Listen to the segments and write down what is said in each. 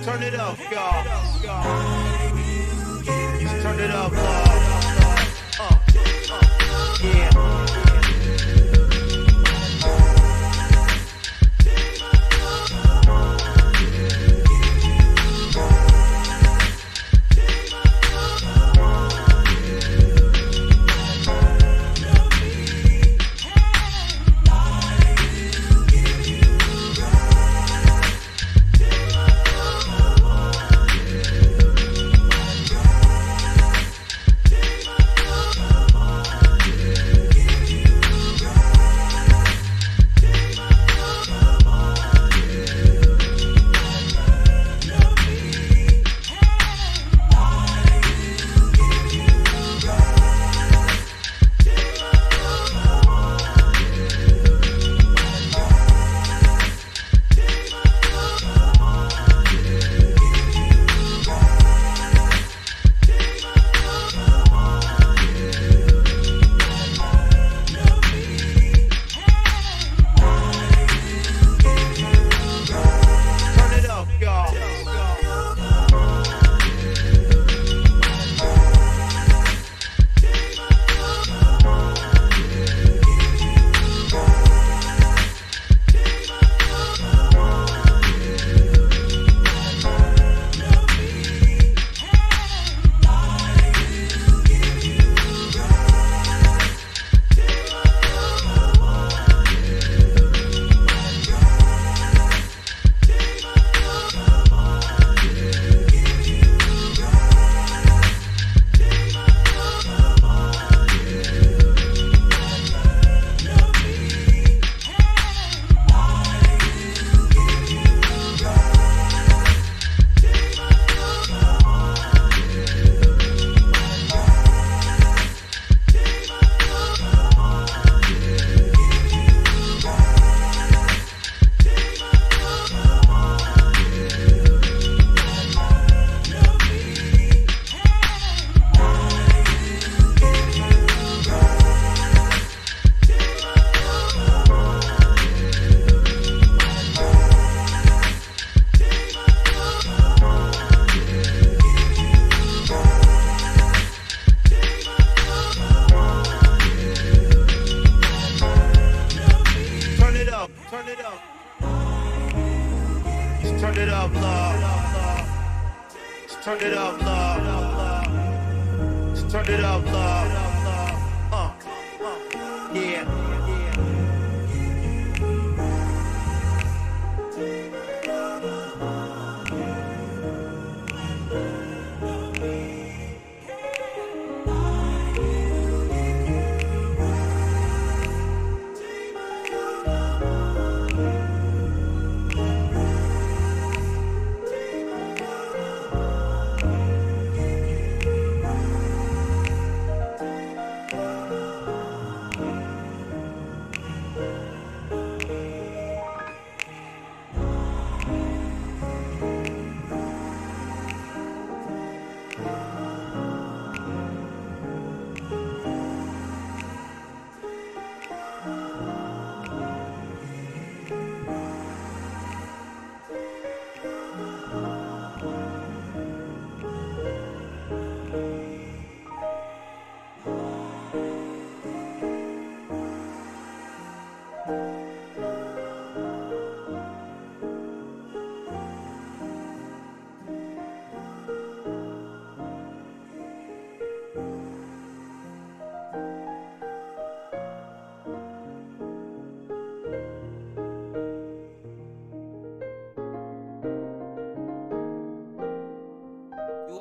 Turn it up, y'all. Just turn it up, yeah.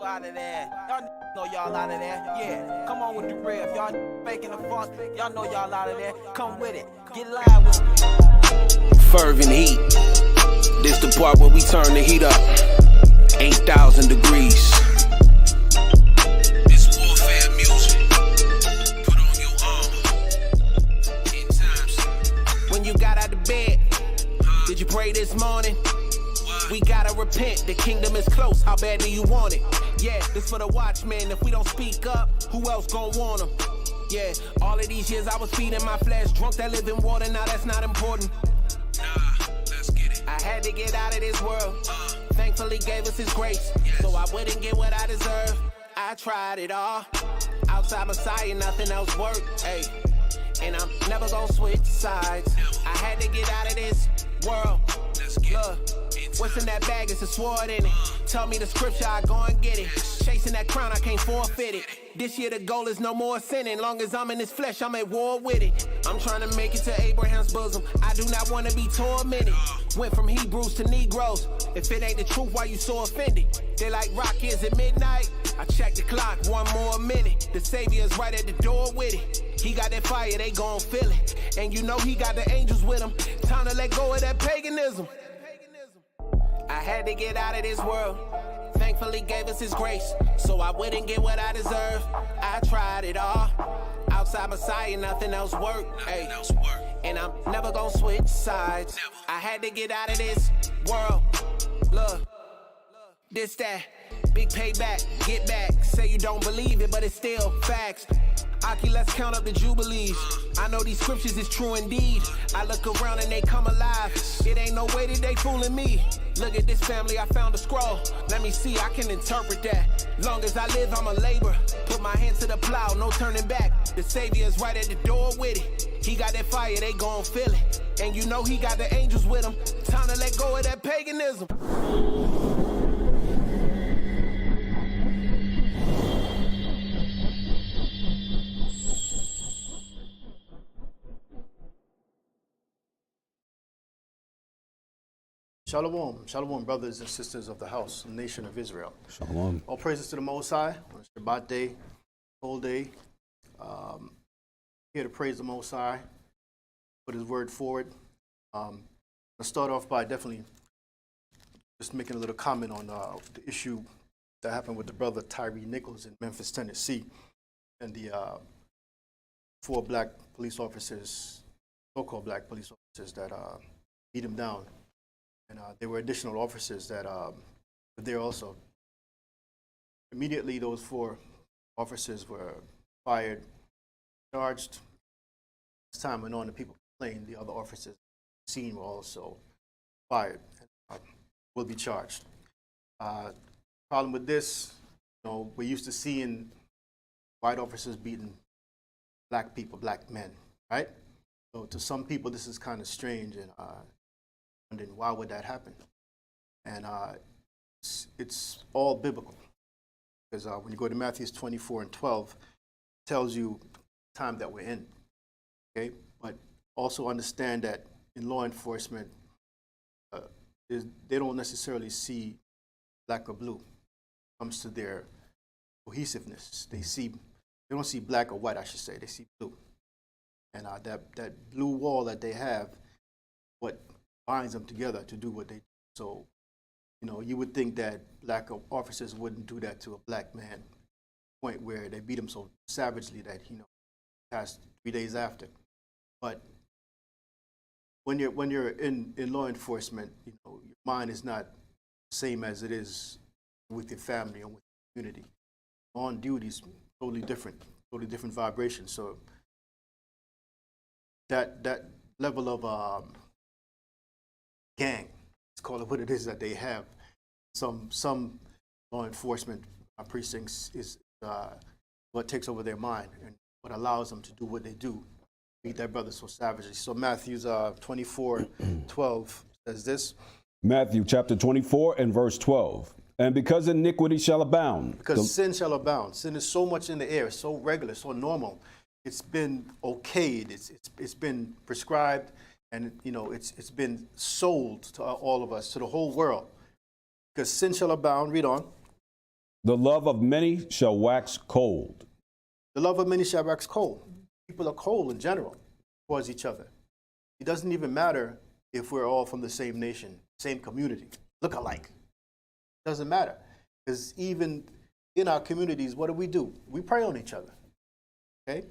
Out of there, y'all know y'all out of there. Yeah, come on with the riff, y'all making the funk. Y'all know y'all out of there. Come with it, get live with it. Fervent heat. This the part where we turn the heat up. 8,000 degrees. It's warfare music. Put on your armor. In times. When you got out of bed, did you pray this morning? We gotta repent, the kingdom is close, how bad do you want it? Yeah, this for the watchmen, if we don't speak up, who else gon' want them? Yeah, all of these years I was feeding my flesh, drunk that living water, now that's not important. Nah, let's get it. I had to get out of this world, thankfully Thankfully gave us his grace, so I wouldn't get what I deserve. I tried it all. Outside Messiah, nothing else worked. Hey, and I'm never gonna switch sides. I had to get out of this world. Look, what's in that bag? It's a sword in it. Tell me the scripture, I go and get it. Chasing that crown, I can't forfeit it. This year the goal is no more sinning. Long as I'm in this flesh, I'm at war with it. I'm trying to make it to Abraham's bosom. I do not want to be tormented. Went from Hebrews to Negroes. If it ain't the truth, why you so offended? They like rock is at midnight. I check the clock, one more minute. The Savior's right at the door with it. He got that fire, they gon' feel it. And you know he got the angels with him. Time to let go of that paganism. I had to get out of this world. Thankfully gave us his grace, so I wouldn't get what I deserve. I tried it all. Outside Messiah, nothing else worked. Hey, and I'm never gonna switch sides. I had to get out of this world. Look, this, that, big payback, get back. Say you don't believe it, but it's still facts. Aki, let's count up the jubilees. I know these scriptures is true indeed. I look around and they come alive. It ain't no way that they fooling me. Look at this family, I found a scroll. Let me see, I can interpret that. Long as I live, I'm a laborer. Put my hand to the plow, no turning back. The Savior's right at the door with it. He got that fire, they gon' feel it. And you know he got the angels with him. Time to let go of that paganism. Shalom, shalom, brothers and sisters of the house, nation of Israel. Shalom. All praises to the Most High on Shabbat day, whole day. Here to praise the Most High, put His word forward. I'll start off by definitely just making a little comment on the issue that happened with the brother Tyree Nichols in Memphis, Tennessee, and the 4 black police officers, so-called black police officers that beat him down. And there were additional officers that were there also. Immediately, those 4 officers were fired, charged. As time went on, the people complained. The other officers seen were also fired and will be charged. Problem with this, we're used to seeing white officers beating black people, black men, right? So to some people, this is kind of strange, and wondering why would that happen? And it's all biblical, because when you go to Matthew 24 and 12, it tells you the time that we're in. Okay, but also understand that in law enforcement, they don't necessarily see black or blue. When it comes to their cohesiveness, they don't see black or white, I should say. They see blue, and that blue wall that they have, what binds them together to do what they do. So, you would think that black officers wouldn't do that to a black man, point where they beat him so savagely that passed 3 days after. But when you're in law enforcement, your mind is not the same as it is with your family or with your community. On duty is totally different vibration. So that level of gang, let's call it what it is that they have. Some law enforcement precincts is what takes over their mind and what allows them to do what they do, beat their brothers so savagely. So Matthew 24:12 says this. Matthew chapter 24 and verse 12. And because iniquity shall abound. Because sin shall abound. Sin is so much in the air, so regular, so normal. It's been okayed. It's been prescribed. And it's been sold to all of us, to the whole world. Because sin shall abound. Read on. The love of many shall wax cold. The love of many shall wax cold. People are cold in general towards each other. It doesn't even matter if we're all from the same nation, same community, look alike. It doesn't matter. Because even in our communities, what do? We prey on each other. Okay?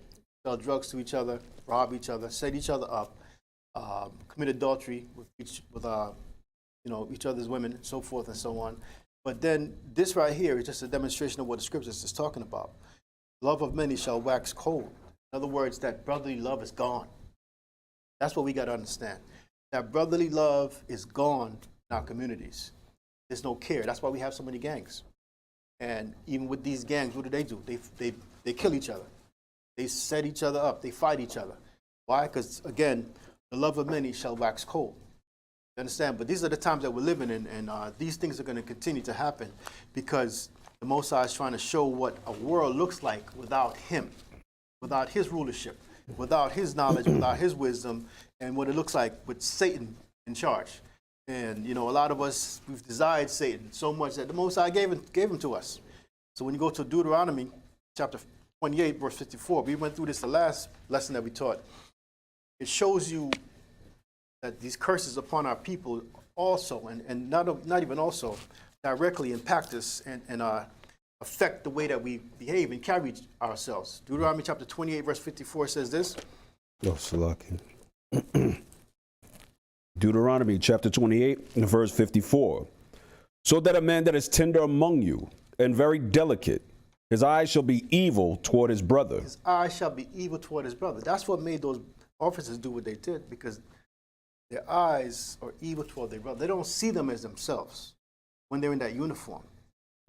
Sell drugs to each other, rob each other, set each other up. Commit adultery with each other's women, and so forth and so on. But then this right here is just a demonstration of what the scriptures is talking about. Love of many shall wax cold. In other words, that brotherly love is gone. That's what we got to understand. That brotherly love is gone in our communities. There's no care. That's why we have so many gangs. And even with these gangs, what do? They kill each other. They set each other up. They fight each other. Why? Because, again, the love of many shall wax cold. You understand? But these are the times that we're living in, and these things are going to continue to happen because the Most High is trying to show what a world looks like without him, without his rulership, without his knowledge, without his wisdom, and what it looks like with Satan in charge. And, a lot of us, we've desired Satan so much that the Most High gave him to us. So when you go to Deuteronomy chapter 28, verse 54, we went through this the last lesson that we taught. It shows you that these curses upon our people also, and not even also, directly impact us and affect the way that we behave and carry ourselves. Deuteronomy chapter 28, verse 54 says this. Oh, Salaki. Deuteronomy chapter 28 and verse 54. So that a man that is tender among you and very delicate, his eyes shall be evil toward his brother. His eyes shall be evil toward his brother. That's what made those officers do what they did, because their eyes are evil toward their brother. They don't see them as themselves when they're in that uniform.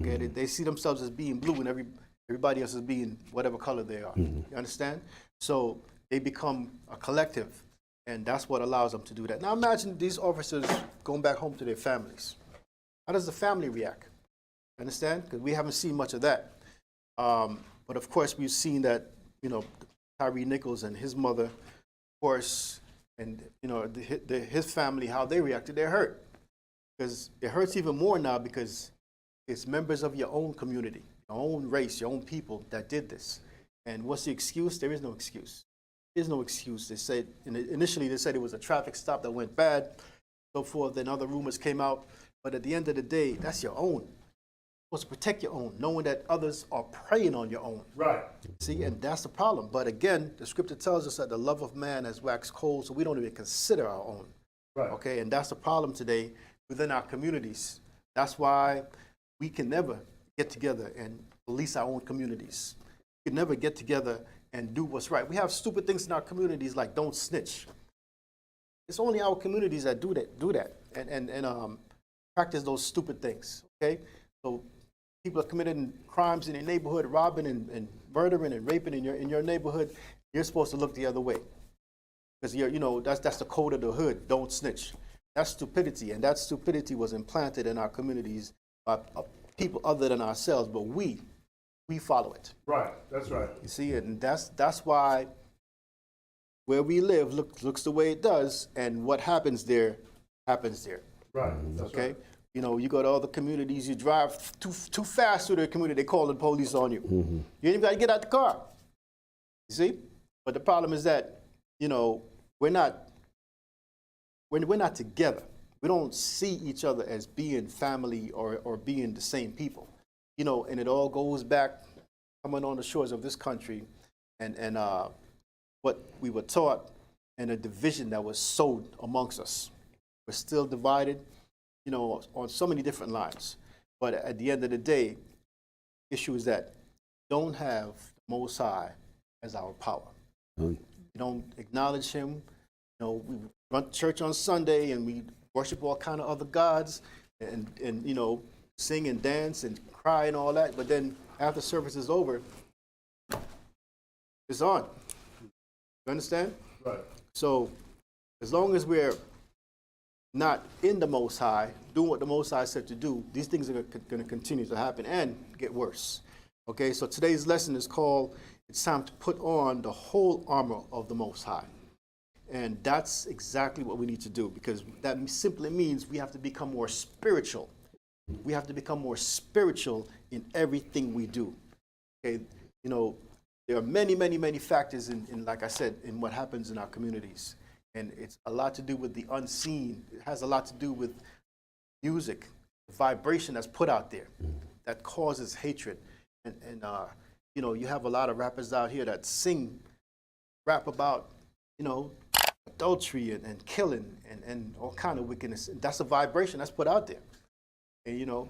Okay? Mm-hmm. They see themselves as being blue and everybody else as being whatever color they are. Mm-hmm. You understand? So they become a collective, and that's what allows them to do that. Now imagine these officers going back home to their families. How does the family react? Understand? Because we haven't seen much of that. But of course, we've seen that, Tyree Nichols and his mother, of course, and, his family, how they reacted. They're hurt. Because it hurts even more now because it's members of your own community, your own race, your own people that did this. And what's the excuse? There is no excuse. There's no excuse. They said, initially they said it was a traffic stop that went bad, so forth. Then other rumors came out. But at the end of the day, that's your own. You're supposed to protect your own, knowing that others are preying on your own. Right. See, and that's the problem. But again, the scripture tells us that the love of man has waxed cold, so we don't even consider our own. Right. Okay, and that's the problem today within our communities. That's why we can never get together and police our own communities. We can never get together and do what's right. We have stupid things in our communities like don't snitch. It's only our communities that do that and practice those stupid things. Okay, so people are committing crimes in their neighborhood, robbing and murdering and raping in your neighborhood. You're supposed to look the other way because that's the code of the hood. Don't snitch. That's stupidity, and that stupidity was implanted in our communities by people other than ourselves. But we follow it. Right. That's right. You see, and that's why where we live looks the way it does, and what happens there happens there. Right. That's okay. Right. You go to other communities, you drive too fast through the community, they call the police on you. Mm-hmm. You ain't even got to get out the car. You see? But the problem is that, we're not together. We don't see each other as being family or being the same people. And it all goes back, coming on the shores of this country, and what we were taught, and a division that was sowed amongst us. We're still divided, on so many different lines. But at the end of the day, the issue is that we don't have the Most High as our power. We don't acknowledge him. We run to church on Sunday and we worship all kind of other gods and sing and dance and cry and all that. But then after service is over, it's on. You understand? Right. So as long as we're not in the Most High, doing what the Most High said to do, these things are going to continue to happen and get worse. Okay, so today's lesson is called, it's time to put on the whole armor of the Most High. And that's exactly what we need to do, because that simply means we have to become more spiritual. We have to become more spiritual in everything we do. Okay, there are many, many, many factors in, like I said, in what happens in our communities. And it's a lot to do with the unseen. It has a lot to do with music, the vibration that's put out there that causes hatred. And you have a lot of rappers out here that rap about, adultery and killing and all kind of wickedness. That's a vibration that's put out there. And,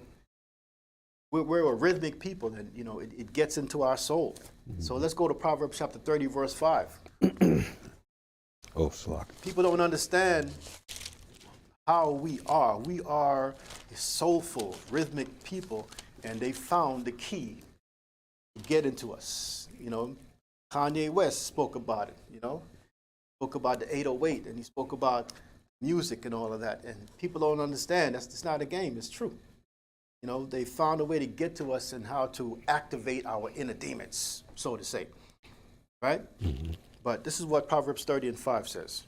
we're a rhythmic people, and, it gets into our soul. So let's go to Proverbs chapter 30, verse 5. Oh, Salaki. People don't understand how we are. We are a soulful, rhythmic people, and they found the key to get into us. You know, Kanye West spoke about it, you know, spoke about the 808, and he spoke about music and all of that. And people don't understand. That's not a game. It's true. You know, they found a way to get to us and how to activate our inner demons, so to say. Right? But this is what Proverbs 30:5 says.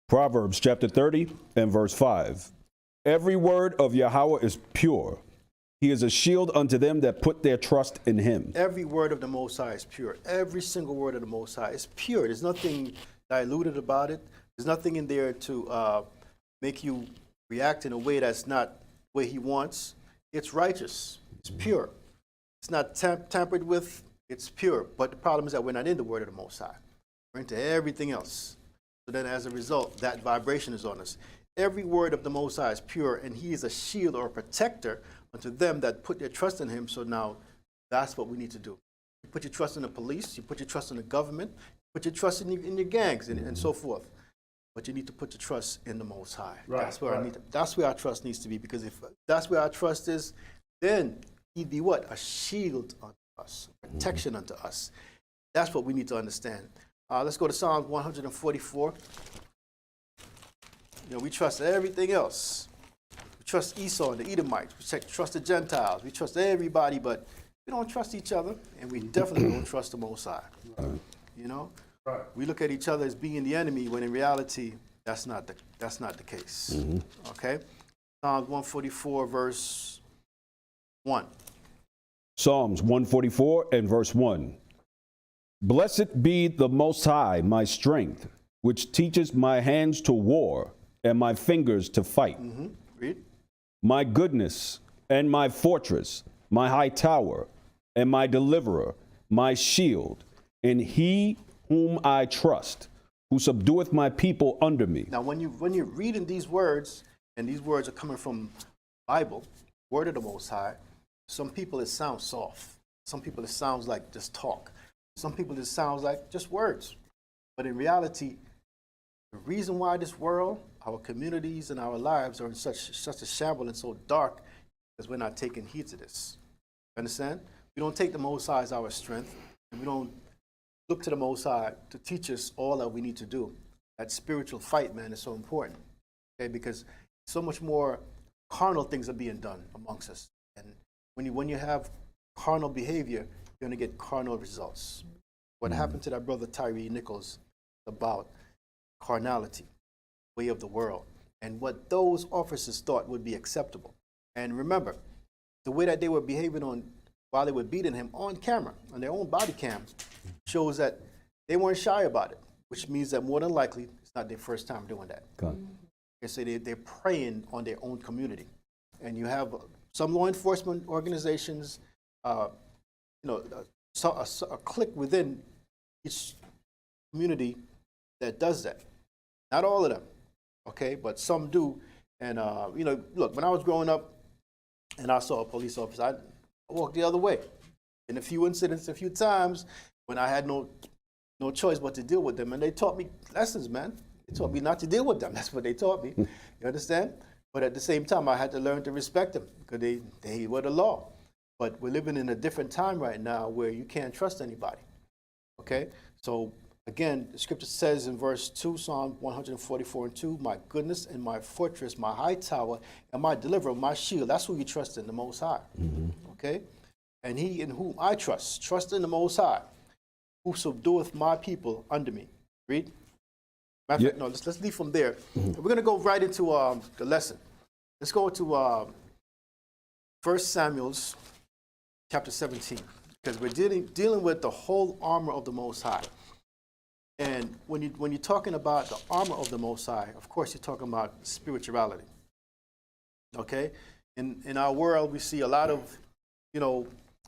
Proverbs chapter 30 and verse 5. Every word of Yahweh is pure. He is a shield unto them that put their trust in him. Every word of the Most High is pure. Every single word of the Most High is pure. There's nothing diluted about it. There's nothing in there to make you react in a way that's not the way he wants. It's righteous. It's pure. It's not tampered with. It's pure. But the problem is that we're not in the word of the Most High. We're into everything else. So then as a result, that vibration is on us. Every word of the Most High is pure, and he is a shield or a protector unto them that put their trust in him. So now that's what we need to do. You put your trust in the police, you put your trust in the government, you put your trust in your gangs and so forth. But you need to put your trust in the Most High. Right, That's where our trust needs to be, because if that's where our trust is, then he'd be what? A shield unto us, protection unto us. That's what we need to understand. Let's go to Psalms 144. You know, we trust everything else. We trust Esau and the Edomites. We trust the Gentiles. We trust everybody, but we don't trust each other, and we definitely don't trust the Most High. You know, we look at each other as being the enemy, when in reality, that's not the case. Okay, Psalms 144, verse 1. Psalms 144 and verse 1. Blessed be the Most High, my strength, which teaches my hands to war and my fingers to fight. Read. My goodness and my fortress, my high tower and my deliverer, my shield, and he whom I trust, who subdueth my people under me. Now, when you're reading these words, and these words are coming from Bible, word of the Most High, some people it sounds soft. Some people it sounds like just talk. Some people it sounds like just words. But in reality, the reason why this world, our communities, and our lives are in such a shamble and so dark is we're not taking heed to this. Understand? We don't take the Most High as our strength, and we don't look to the Most High to teach us all that we need to do. That spiritual fight, man, is so important. Okay, because so much more carnal things are being done amongst us. And when you have carnal behavior, you're going to get carnal results. What happened to that brother Tyree Nichols about carnality, way of the world, and what those officers thought would be acceptable. And remember, the way that they were behaving while they were beating him on camera, on their own body cam, shows that they weren't shy about it, which means that more than likely it's not their first time doing that. They say they're preying on their own community. And you have some law enforcement organizations, a clique within each community that does that. Not all of them, okay, but some do. And look, when I was growing up and I saw a police officer, I walked the other way. In a few incidents, a few times, when I had no choice but to deal with them, and they taught me lessons, man. They taught me not to deal with them. That's what they taught me. You understand? But at the same time, I had to learn to respect them, because they were the law. But we're living in a different time right now where you can't trust anybody. Okay? So again, the scripture says in verse 2, Psalm 144 and 2, my goodness and my fortress, my high tower, and my deliverer, my shield. That's who you trust in, the Most High. Okay? And he in whom I trust in the Most High, who subdueth my people under me. Read. Matter of fact, no, let's leave from there. We're going to go right into the lesson. Let's go to 1 Samuel's chapter 17, because we're dealing with the whole armor of the Most High. And when you're talking about the armor of the Most High, of course you're talking about spirituality. Okay? In our world, we see a lot of,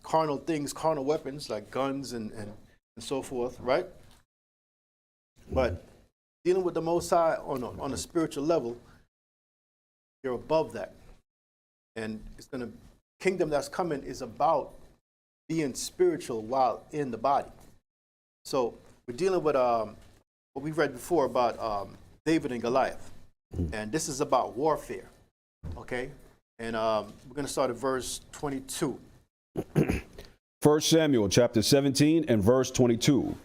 carnal things, carnal weapons like guns and so forth, right? But dealing with the Most High on a spiritual level, you're above that. And kingdom that's coming is about being spiritual while in the body. So we're dealing with what we read before about David and Goliath. And this is about warfare, okay? And we're going to start at verse 22. 1 Samuel chapter 17 and verse 22.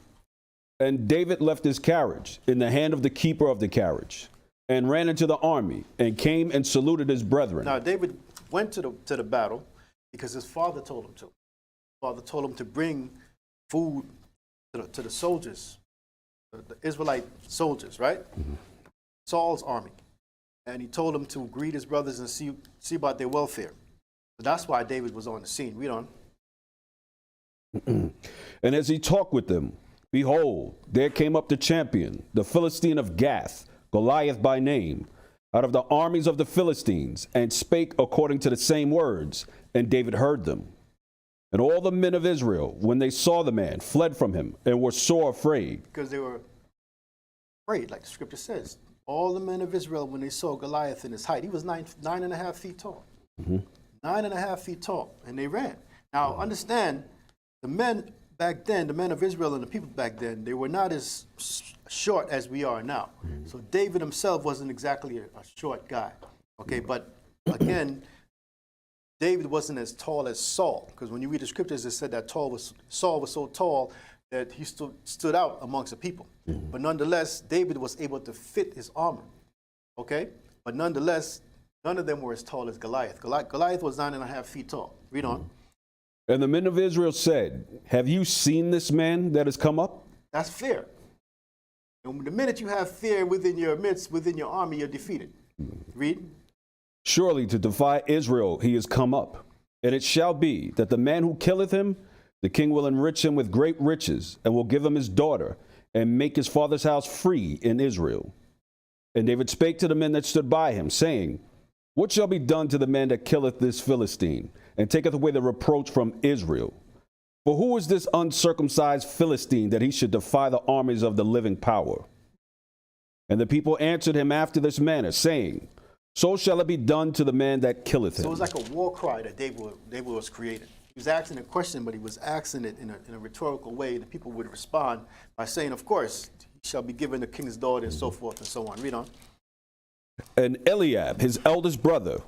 And David left his carriage in the hand of the keeper of the carriage and ran into the army and came and saluted his brethren. Now, David went to the battle because his father told him to. His father told him to bring food to the soldiers, the Israelite soldiers, right? Saul's army. And he told him to greet his brothers and see about their welfare. So that's why David was on the scene. Read on. And as he talked with them, behold, there came up the champion, the Philistine of Gath, Goliath by name, out of the armies of the Philistines, and spake according to the same words, and David heard them. And all the men of Israel, when they saw the man, fled from him, and were sore afraid. Because they were afraid, like the scripture says. All the men of Israel, when they saw Goliath in his height, he was 9.5 feet tall. 9.5 feet tall, and they ran. Now, understand, the men back then, the men of Israel and the people back then, they were not as short as we are now. So David himself wasn't exactly a short guy. Okay, but again, David wasn't as tall as Saul, because when you read the scriptures, it said that Saul was so tall that he stood out amongst the people. But nonetheless, David was able to fit his armor. Okay, but nonetheless, none of them were as tall as Goliath. Goliath was 9.5 feet tall. Read on. And the men of Israel said, have you seen this man that has come up? That's fear. And the minute you have fear within your midst, within your army, you're defeated. Read. Surely to defy Israel he is come up. And it shall be that the man who killeth him, the king will enrich him with great riches, and will give him his daughter, and make his father's house free in Israel. And David spake to the men that stood by him, saying, what shall be done to the man that killeth this Philistine, and taketh away the reproach from Israel? For who is this uncircumcised Philistine that he should defy the armies of the living power? And the people answered him after this manner, saying, so shall it be done to the man that killeth him. So it was like a war cry that David was creating. He was asking a question, but he was asking it in a rhetorical way. The people would respond by saying, of course, he shall be given the king's daughter, and so forth and so on. Read on. And Eliab, his eldest brother,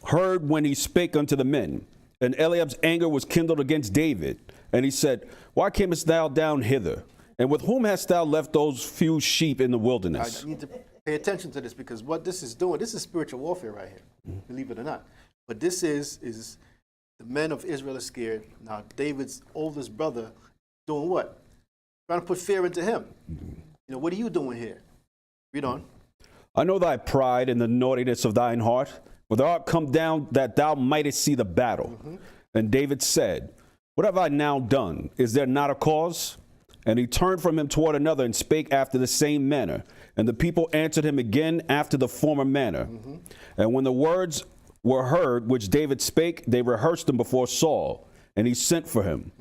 heard when he spake unto the men. And Eliab's anger was kindled against David. And he said, why camest thou down hither? And with whom hast thou left those few sheep in the wilderness? I need to pay attention to this, because what this is doing, this is spiritual warfare right here, believe it or not. But this is the men of Israel are scared. Now, David's oldest brother doing what? Trying to put fear into him. You know, what are you doing here? Read on. I know thy pride and the naughtiness of thine heart, for thou art come down that thou mightest see the battle. And David said, what have I now done? Is there not a cause? And he turned from him toward another and spake after the same manner. And the people answered him again after the former manner. And when the words were heard which David spake, they rehearsed them before Saul, and he sent for him.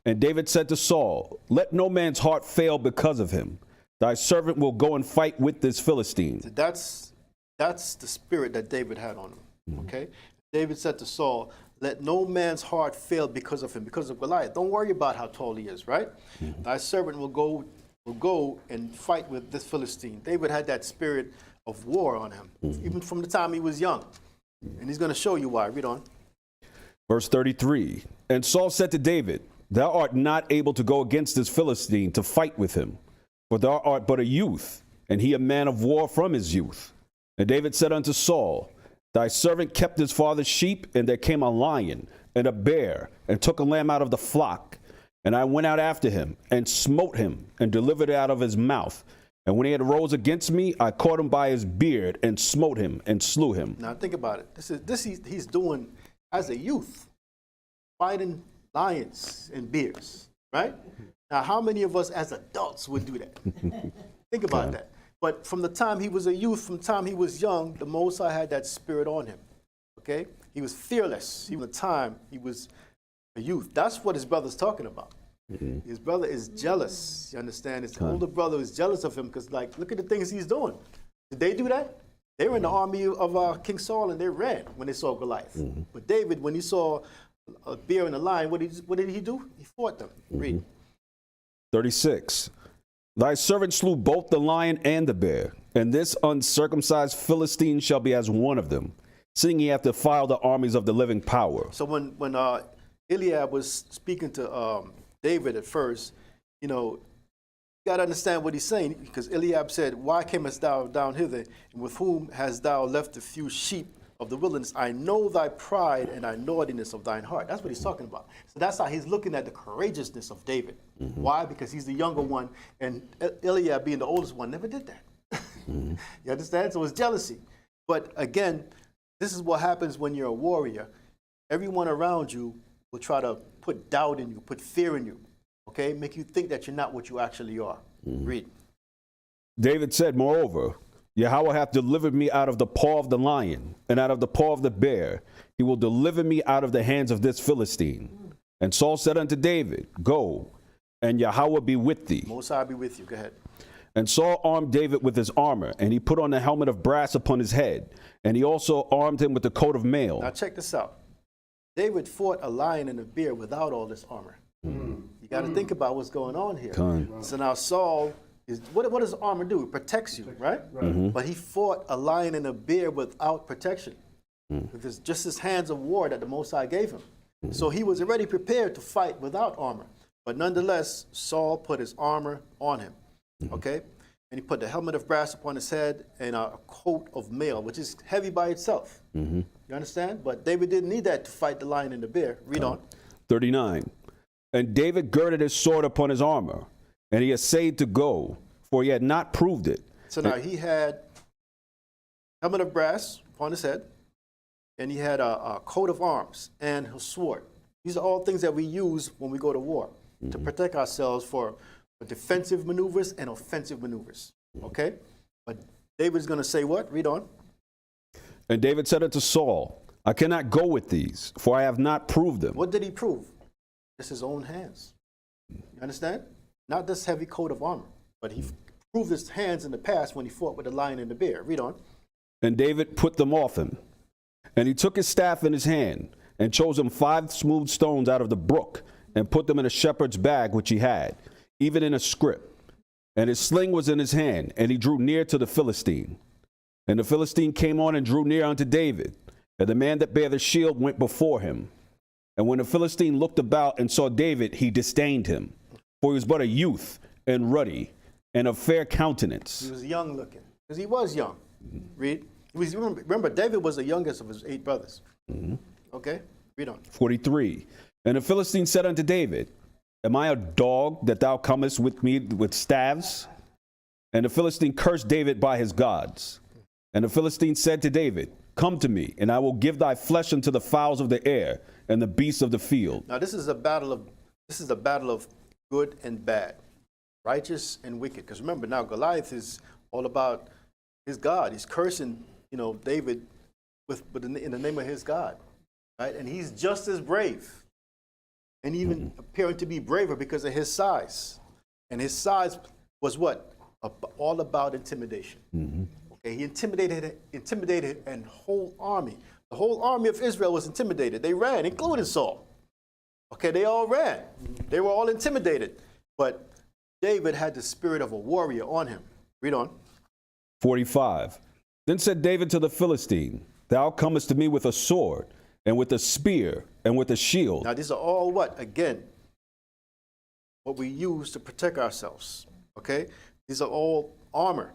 And David said to Saul, let no man's heart fail because of him. Thy servant will go and fight with this Philistine. So that's the spirit that David had on him. Okay? David said to Saul, let no man's heart fail because of him, because of Goliath. Don't worry about how tall he is, right? Thy servant will go and fight with this Philistine. David had that spirit of war on him, even from the time he was young. And he's going to show you why. Read on. Verse 33. And Saul said to David, thou art not able to go against this Philistine to fight with him, for thou art but a youth, and he a man of war from his youth. And David said unto Saul, thy servant kept his father's sheep, and there came a lion and a bear, and took a lamb out of the flock. And I went out after him, and smote him, and delivered it out of his mouth. And when he had rose against me, I caught him by his beard, and smote him, and slew him. Now think about it. He's doing as a youth, fighting lions and bears, right? Now, how many of us as adults would do that? Think about that. But from the time he was a youth, from the time he was young, the Most High had that spirit on him, okay? He was fearless, even the time he was a youth. That's what his brother's talking about. His brother is jealous, you understand? His older brother is jealous of him because, like, look at the things he's doing. Did they do that? They were in the army of King Saul, and they ran when they saw Goliath. But David, when he saw a bear and a lion, what did he do? He fought them. Read. 36. Thy servant slew both the lion and the bear, and this uncircumcised Philistine shall be as one of them, seeing he hath defiled the armies of the living power. So when Eliab was speaking to David at first, you got to understand what he's saying, because Eliab said, why camest thou down hither, and with whom hast thou left the few sheep of the wilderness? I know thy pride and thy naughtiness of thine heart. That's what he's talking about. So that's how he's looking at the courageousness of David. Why? Because he's the younger one, and Eliab, being the oldest one, never did that. You understand? So it's jealousy. But again, this is what happens when you're a warrior. Everyone around you will try to put doubt in you, put fear in you, okay? Make you think that you're not what you actually are. Read. David said, moreover, Yahweh hath delivered me out of the paw of the lion, and out of the paw of the bear. He will deliver me out of the hands of this Philistine. And Saul said unto David, go, and Yahweh be with thee. Most High be with you. Go ahead. And Saul armed David with his armor, and he put on the helmet of brass upon his head, and he also armed him with the coat of mail. Now check this out. David fought a lion and a bear without all this armor. You got to think about what's going on here. So now Saul is, what does armor do? It protects you, right? But he fought a lion and a bear without protection. With just his hands of war that the Most High gave him. So he was already prepared to fight without armor. But nonetheless, Saul put his armor on him. Okay? And he put the helmet of brass upon his head and a coat of mail, which is heavy by itself. You understand? But David didn't need that to fight the lion and the bear. Read on. 39. And David girded his sword upon his armor, and he essayed to go, for he had not proved it. So now he had helmet of brass upon his head, and he had a coat of arms and a sword. These are all things that we use when we go to war to protect ourselves for defensive maneuvers and offensive maneuvers. Okay? But David's going to say what? Read on. And David said unto Saul, I cannot go with these, for I have not proved them. What did he prove? Just his own hands. You understand? Not this heavy coat of armor, but he proved his hands in the past when he fought with the lion and the bear. Read on. And David put them off him. And he took his staff in his hand, and chose him 5 smooth stones out of the brook, and put them in a shepherd's bag which he had, even in a scrip. And his sling was in his hand, and he drew near to the Philistine. And the Philistine came on and drew near unto David, and the man that bare the shield went before him. And when the Philistine looked about and saw David, he disdained him, for he was but a youth, and ruddy, and of fair countenance. He was young looking, because he was young. Read. Remember, David was the youngest of his 8 brothers. Okay, read on. 43. And the Philistine said unto David, am I a dog that thou comest with me with staves? And the Philistine cursed David by his gods. And the Philistine said to David, come to me, and I will give thy flesh unto the fowls of the air and the beasts of the field. Now this is a battle of good and bad, righteous and wicked. Because remember, now Goliath is all about his God. He's cursing, David in the name of his God, right? And he's just as brave, and even appearing to be braver because of his size. And his size was what? All about intimidation. Okay, he intimidated an whole army. The whole army of Israel was intimidated. They ran, including Saul. Okay, they all ran. They were all intimidated. But David had the spirit of a warrior on him. Read on. 45. Then said David to the Philistine, thou comest to me with a sword, and with a spear, and with a shield. Now these are all what? Again, what we use to protect ourselves. Okay? These are all armor.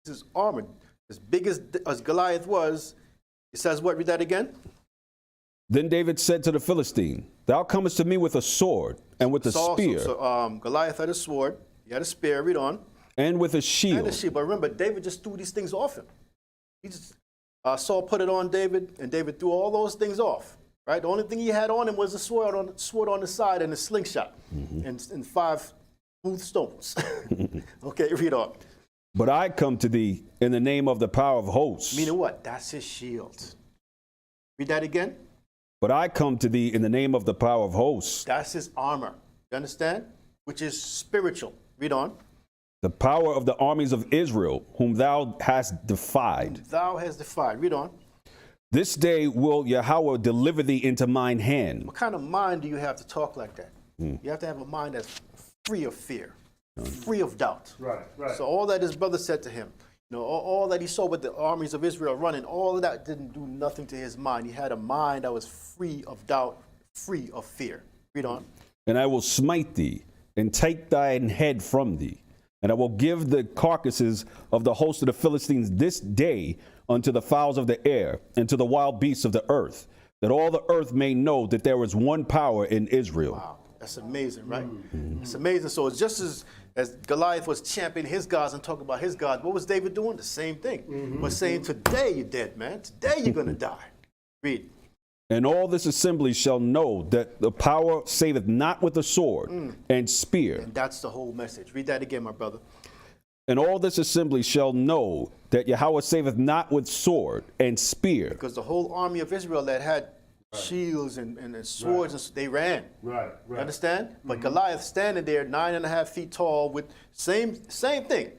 This is armor. As big as Goliath was, it says what? Read that again. Then David said to the Philistine, thou comest to me with a sword, and with a spear. So Goliath had a sword, he had a spear, read on. And with a shield. And a shield. But remember, David just threw these things off him. Saul put it on David, and David threw all those things off. Right? The only thing he had on him was a sword on the side and a slingshot, and 5 smooth stones. Okay, read on. But I come to thee in the name of the power of hosts. Meaning what? That's his shield. Read that again. But I come to thee in the name of the power of hosts. That's his armor. You understand? Which is spiritual. Read on. The power of the armies of Israel, whom thou hast defied. Thou hast defied. Read on. This day will Yahweh deliver thee into mine hand. What kind of mind do you have to talk like that? You have to have a mind that's free of fear, free of doubt. Right. So all that his brother said to him, You know, all that he saw with the armies of Israel running, all of that didn't do nothing to his mind. He had a mind that was free of doubt, free of fear. Read on. And I will smite thee, and take thine head from thee. And I will give the carcasses of the host of the Philistines this day unto the fowls of the air, and to the wild beasts of the earth, that all the earth may know that there is one power in Israel. Wow, that's amazing, right? It's amazing. So it's just as Goliath was championing his gods and talking about his gods, what was David doing? The same thing. But saying, today you're dead, man. Today you're going to die. Read. And all this assembly shall know that the power saveth not with the sword and spear. And that's the whole message. Read that again, my brother. And all this assembly shall know that Yahweh saveth not with sword and spear. Because the whole army of Israel that had shields and swords, and they ran. Right. You understand? But Goliath standing there 9.5 feet tall with same thing.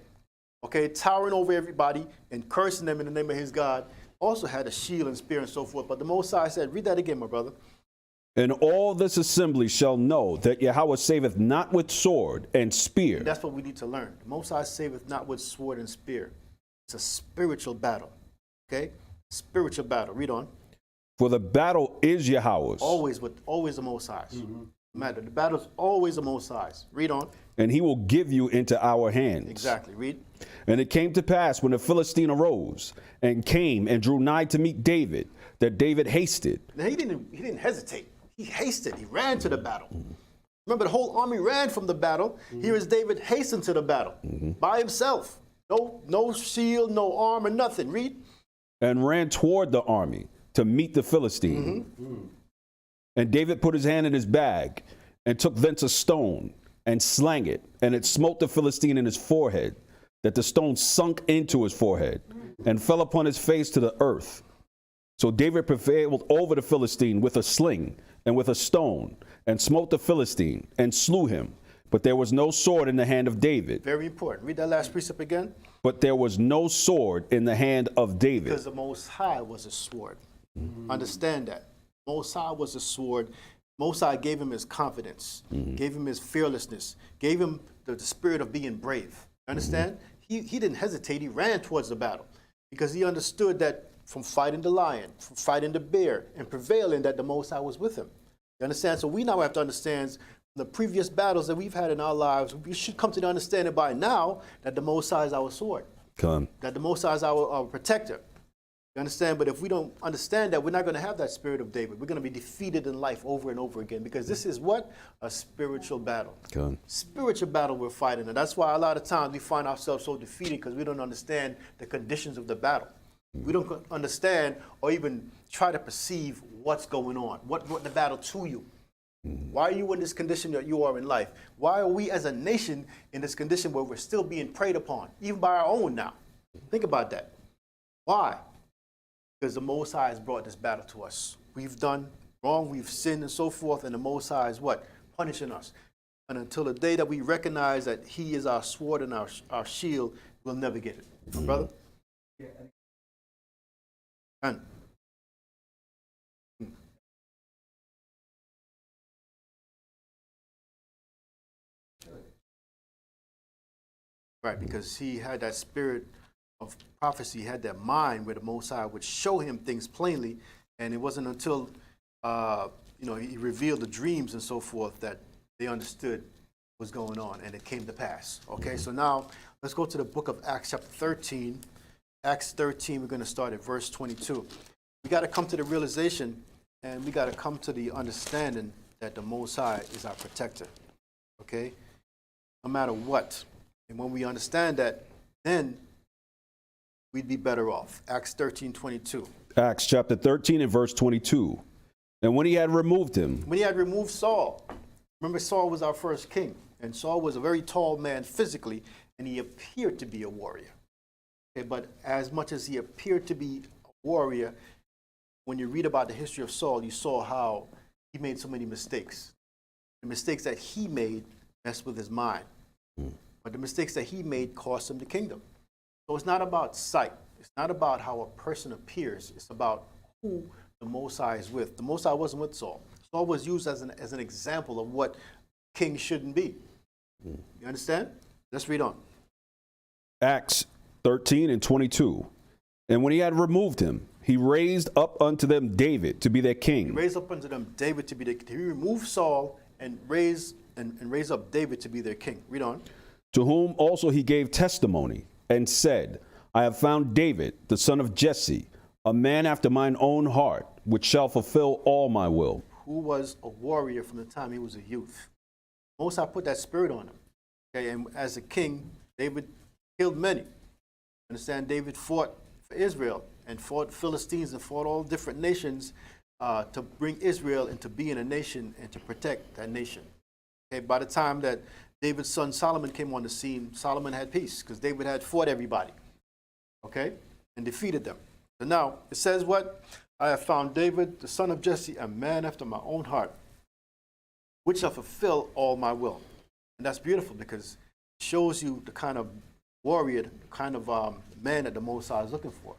Okay, towering over everybody and cursing them in the name of his God. Also had a shield and spear and so forth. But the Most High said, read that again, my brother. And all this assembly shall know that Yahweh saveth not with sword and spear. And that's what we need to learn. The Most High saveth not with sword and spear. It's a spiritual battle. Okay? Spiritual battle. Read on. For the battle is Yahweh's. Always the Most High's. Matter. The battle's always the Most High's. Read on. And he will give you into our hands. Exactly. Read. And it came to pass when the Philistine arose and came and drew nigh to meet David, that David hasted. Now he didn't hesitate. He hasted. He ran to the battle. Remember, the whole army ran from the battle. Here is David hastened to the battle by himself. No shield, no armor, nothing. Read. And ran toward the army to meet the Philistine. And David put his hand in his bag and took thence a stone and slang it, and it smote the Philistine in his forehead, that the stone sunk into his forehead and fell upon his face to the earth. So David prevailed over the Philistine with a sling and with a stone, and smote the Philistine and slew him. But there was no sword in the hand of David. Very important. Read that last precept again. But there was no sword in the hand of David. Because the Most High was a sword. Understand that. Most High was a sword. Most High gave him his confidence, gave him his fearlessness, gave him the spirit of being brave. Understand? He didn't hesitate. He ran towards the battle because he understood that from fighting the lion, from fighting the bear, and prevailing, that the Most High was with him. You understand? So we now have to understand the previous battles that we've had in our lives. We should come to the understanding by now that the Most High is our sword, that the Most High is our protector. You understand? But if we don't understand that, we're not going to have that spirit of David. We're going to be defeated in life over and over again, because this is what? A spiritual battle. Spiritual battle we're fighting. And that's why a lot of times we find ourselves so defeated, because we don't understand the conditions of the battle. We don't understand or even try to perceive what's going on, what brought the battle to you. Why are you in this condition that you are in life? Why are we as a nation in this condition where we're still being preyed upon, even by our own now? Think about that. Why? Because the Most High has brought this battle to us. We've done wrong, we've sinned and so forth, and the Most High is what? Punishing us. And until the day that we recognize that he is our sword and our shield, we'll never get it. My brother? And right, because he had that spirit of prophecy, had that mind where the Most High would show him things plainly, and it wasn't until he revealed the dreams and so forth that they understood what's going on, and it came to pass. Okay, so now let's go to the book of Acts chapter 13. Acts 13, we're going to start at verse 22. We got to come to the realization, and we got to come to the understanding that the Most High is our protector. Okay, no matter what. And when we understand that, then we'd be better off. Acts 13:22. Acts chapter 13 and verse 22. And when he had removed him. When he had removed Saul. Remember, Saul was our first king. And Saul was a very tall man physically, and he appeared to be a warrior. Okay, but as much as he appeared to be a warrior, when you read about the history of Saul, you saw how he made so many mistakes. The mistakes that he made messed with his mind. But the mistakes that he made cost him the kingdom. So it's not about sight. It's not about how a person appears. It's about who the Most High is with. The Most High wasn't with Saul. Saul was used as an example of what kings shouldn't be. You understand? Let's read on. Acts 13 and 22. And when he had removed him, he raised up unto them David to be their He king, raised up unto them David to be their king. He removed Saul and raised up David to be their king. Read on. to whom also he gave testimony and said, I have found David, the son of Jesse, a man after mine own heart, which shall fulfill all my will. Who was a warrior from the time he was a youth. Most High put that spirit on him. Okay, and as a king, David killed many. Understand? David fought for Israel and fought Philistines and fought all different nations to bring Israel into being a nation and to protect that nation. Okay, by the time that David's son Solomon came on the scene, Solomon had peace because David had fought everybody. Okay, and defeated them. So now it says what? I have found David, the son of Jesse, a man after my own heart, which shall fulfill all my will. And that's beautiful because it shows you the kind of warrior, the kind of man that the Most High is looking for.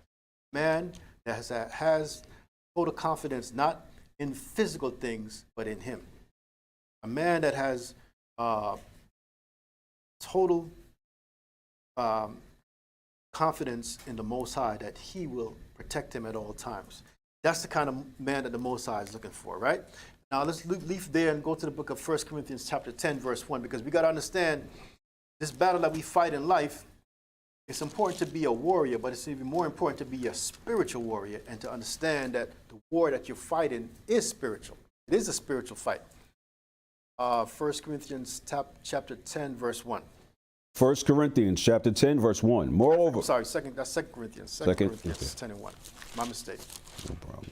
Man that has total confidence not in physical things, but in him. A man that has total confidence in the Most High that he will protect him at all times. That's the kind of man that the Most High is looking for, right? Now let's leave there and go to the book of 1 Corinthians chapter 10, verse 1, because we got to understand this battle that we fight in life. It's important to be a warrior, but it's even more important to be a spiritual warrior and to understand that the war that you're fighting is spiritual. It is a spiritual fight. 1 Corinthians chapter 10, verse 1. 1 Corinthians chapter 10, verse 1. Moreover, I'm sorry, that's 2 Corinthians. 2 Corinthians 10 and 1. My mistake. no problem.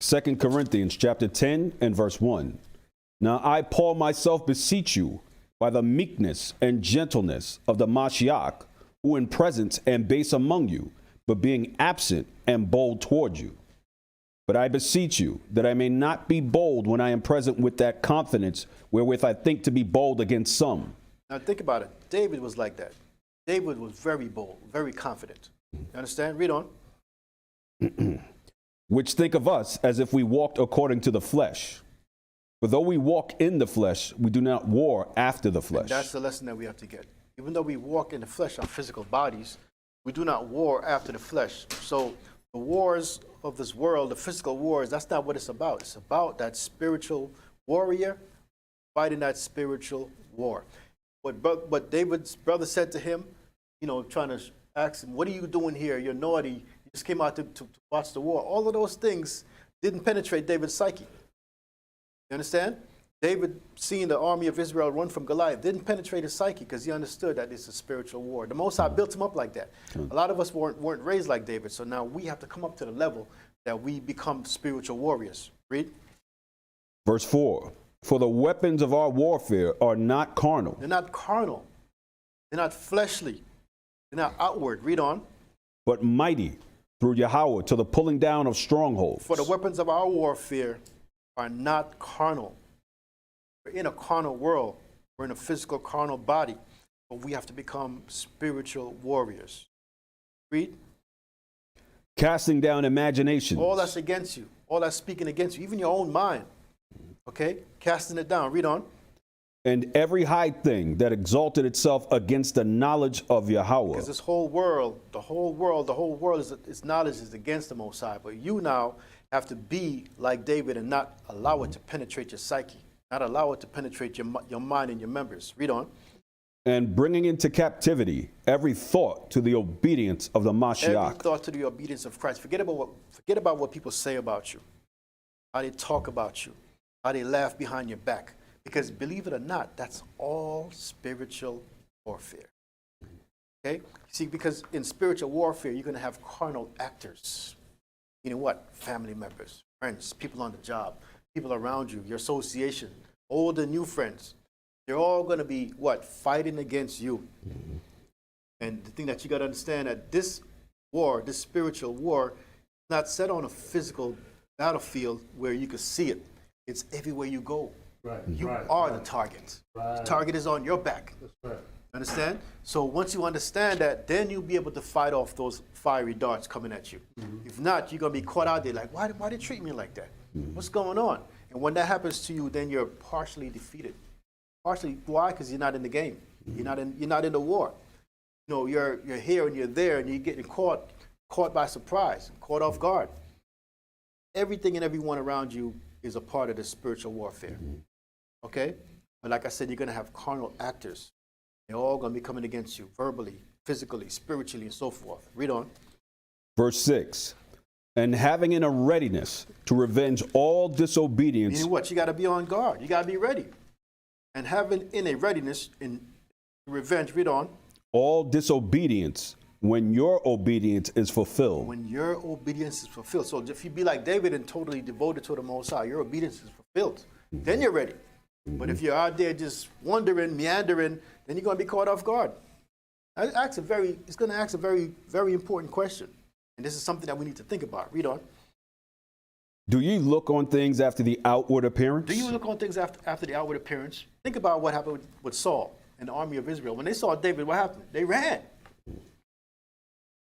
2 Corinthians chapter 10 and verse 1. Now I, Paul, myself beseech you by the meekness and gentleness of the Mashiach, who in presence am base among you, but being absent am bold toward you. But I beseech you that I may not be bold when I am present with that confidence wherewith I think to be bold against some. Now think about it. David was like that. David was very bold, very confident. You understand? Read on. Which think of us as if we walked according to the flesh. For though we walk in the flesh, we do not war after the flesh. And that's the lesson that we have to get. Even though we walk in the flesh, our physical bodies, we do not war after the flesh. So the wars of this world, the physical wars, that's not what it's about. It's about that spiritual warrior fighting that spiritual war. But David's brother said to him, you know, trying to ask him, what are you doing here? You're naughty. You just came out to watch the war. All of those things didn't penetrate David's psyche. You understand? David, seeing the army of Israel run from Goliath, didn't penetrate his psyche because he understood that it's a spiritual war. The Most High built him up like that. A lot of us weren't raised like David, so now we have to come up to the level that we become spiritual warriors. Read. Verse 4. For the weapons of our warfare are not carnal. They're not carnal. They're not fleshly. They're not outward. Read on. But mighty through Yahweh to the pulling down of strongholds. For the weapons of our warfare are not carnal. We're in a carnal world. We're in a physical carnal body. But we have to become spiritual warriors. Read. Casting down imaginations. All that's against you. All that's speaking against you. Even your own mind. Okay? Casting it down. Read on. And every high thing that exalted itself against the knowledge of Yahweh. Because this whole world, the whole world, its knowledge is against the Most High. But you now have to be like David and not allow it to penetrate your psyche. Not allow it to penetrate your mind and your members. Read on. And bringing into captivity every thought to the obedience of the Mashiach. Every thought to the obedience of Christ. Forget about what people say about you. How they talk about you. How they laugh behind your back. Because believe it or not, that's all spiritual warfare. Okay? See, because in spiritual warfare, you're going to have carnal actors. You know what? Family members, friends, people on the job, people around you, your association, old and new friends. They're all going to be, what? Fighting against you. And the thing that you got to understand that this war, this spiritual war, is not set on a physical battlefield where you can see it. It's everywhere you go. Right, You right, are right. the target. Right. The target is on your back. That's right. Understand? So once you understand that, then you'll be able to fight off those fiery darts coming at you. If not, you're going to be caught out there like, why they treat me like that? What's going on? And when that happens to you, then you're partially defeated. Partially, why? Because you're not in the game. You're not in the war. you know, you're here and you're there and you're getting caught by surprise, caught off guard. Everything and everyone around you is a part of the spiritual warfare. Okay? But like I said, you're going to have carnal actors. They're all going to be coming against you verbally, physically, spiritually, and so forth. Read on. Verse 6. And having in a readiness to revenge all disobedience. Meaning what? You got to be on guard. You got to be ready. And having in a readiness in revenge, read on. All disobedience when your obedience is fulfilled. When your obedience is fulfilled. So if you be like David and totally devoted to the Most High, your obedience is fulfilled. Then you're ready. But if you're out there just wandering, meandering, then you're going to be caught off guard. It's going to ask a very, very important question. And this is something that we need to think about. Read on. Do you look on things after the outward appearance? Do you look on things after the outward appearance? Think about what happened with Saul and the army of Israel. When they saw David, what happened? They ran.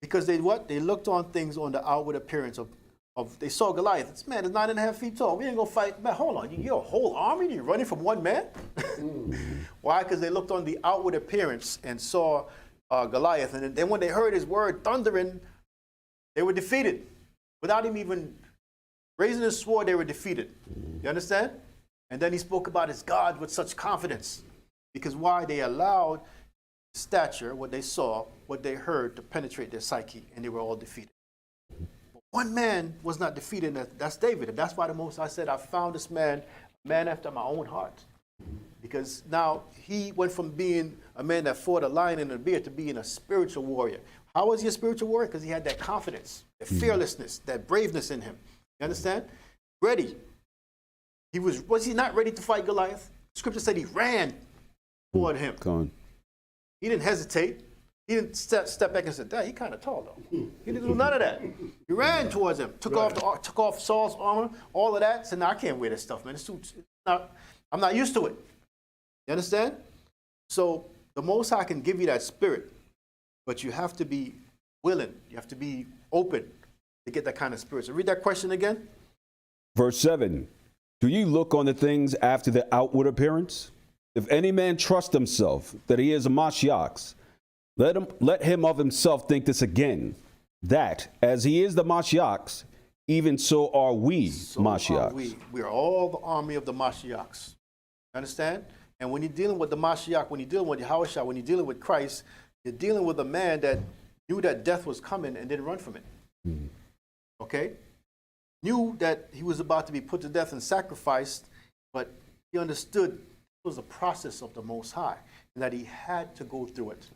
Because they looked on things on the outward appearance of they saw Goliath. This man is 9.5 feet tall. We ain't gonna fight. Man, hold on. You're a whole army? You're running from one man? Why? Because they looked on the outward appearance and saw Goliath. And then when they heard his word thundering, they were defeated. Without him even raising his sword, they were defeated. You understand? And then he spoke about his God with such confidence. Because why? They allowed stature, what they saw, what they heard, to penetrate their psyche, and they were all defeated. But one man was not defeated, and that's David. And that's why the Most High said, I found this man after my own heart. Because now he went from being a man that fought a lion and a bear to being a spiritual warrior. How was he a spiritual warrior? Because he had that confidence, that fearlessness, that braveness in him. You understand? Ready. Was he not ready to fight Goliath? Scripture said he ran toward him. He didn't hesitate. He didn't step back and say, "Dad, he kind of tall though." He didn't do none of that. He ran towards him, took off Saul's armor, all of that. Said, "No, I can't wear this stuff, man. I'm not used to it." You understand? So the Most High can give you that spirit, but you have to be willing. You have to be open to get that kind of spirit. So read that question again. Verse 7. Do you look on the things after the outward appearance? If any man trust himself that he is a Mashiach, let him of himself think this again, that as he is the Mashiach, even so are we Mashiach. We are all the army of the Mashiachs. Understand? And when you're dealing with the Mashiach, when you're dealing with Yahushua, when you're dealing with Christ, you're dealing with a man that knew that death was coming and didn't run from it. Okay? Knew that he was about to be put to death and sacrificed, but he understood it was a process of the Most High and that he had to go through it.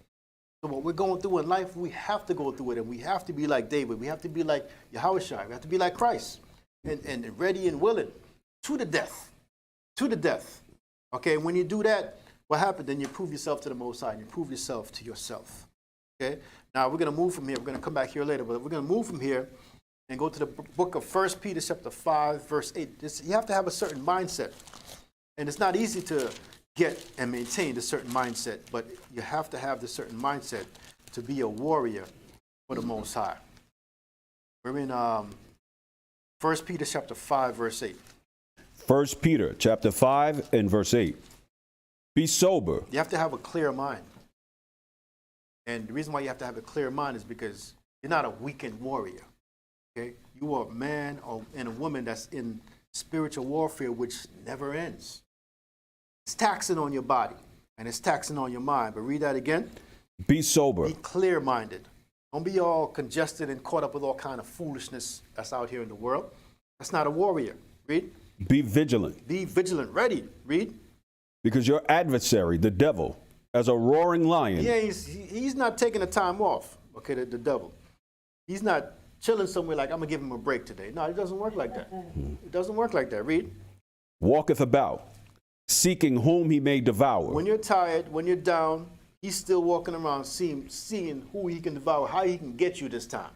So what we're going through in life, we have to go through it, and we have to be like David. We have to be like Yahushua. We have to be like Christ and ready and willing to the death. To the death. Okay, when you do that, what happens? Then you prove yourself to the Most High, and you prove yourself to yourself. Okay, now we're going to move from here. We're going to come back here later, but we're going to move from here and go to the book of 1 Peter chapter 5, verse 8. You have to have a certain mindset. And it's not easy to get and maintain a certain mindset, but you have to have this certain mindset to be a warrior for the Most High. We're in 1 Peter chapter 5, verse 8. 1 Peter chapter 5 and verse 8. Be sober. You have to have a clear mind. And the reason why you have to have a clear mind is because you're not a weakened warrior. Okay? You are a man and a woman that's in spiritual warfare which never ends. It's taxing on your body and it's taxing on your mind. But read that again. Be sober. Be clear-minded. Don't be all congested and caught up with all kind of foolishness that's out here in the world. That's not a warrior. Read. Be vigilant. Be vigilant. Ready. Read. Because your adversary, the devil, as a roaring lion. Yeah, he's not taking the time off. Okay, the devil. He's not chilling somewhere like, I'm going to give him a break today. No, it doesn't work like that. It doesn't work like that. Read. Walketh about, seeking whom he may devour. When you're tired, when you're down, he's still walking around seeing who he can devour, how he can get you this time.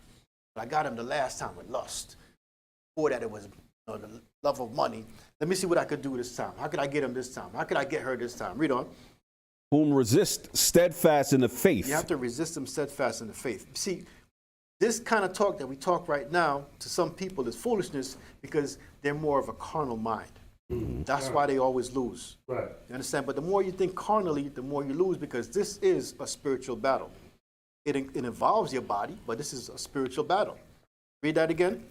I got him the last time with lust. Before that, it was the love of money. Let me see what I could do this time. How could I get him this time? How could I get her this time? Read on. Whom resist steadfast in the faith. You have to resist them steadfast in the faith. See, this kind of talk that we talk right now to some people is foolishness because they're more of a carnal mind. That's why they always lose. Right. You understand? But the more you think carnally, the more you lose because this is a spiritual battle. it involves your body, but this is a spiritual battle. Read that again.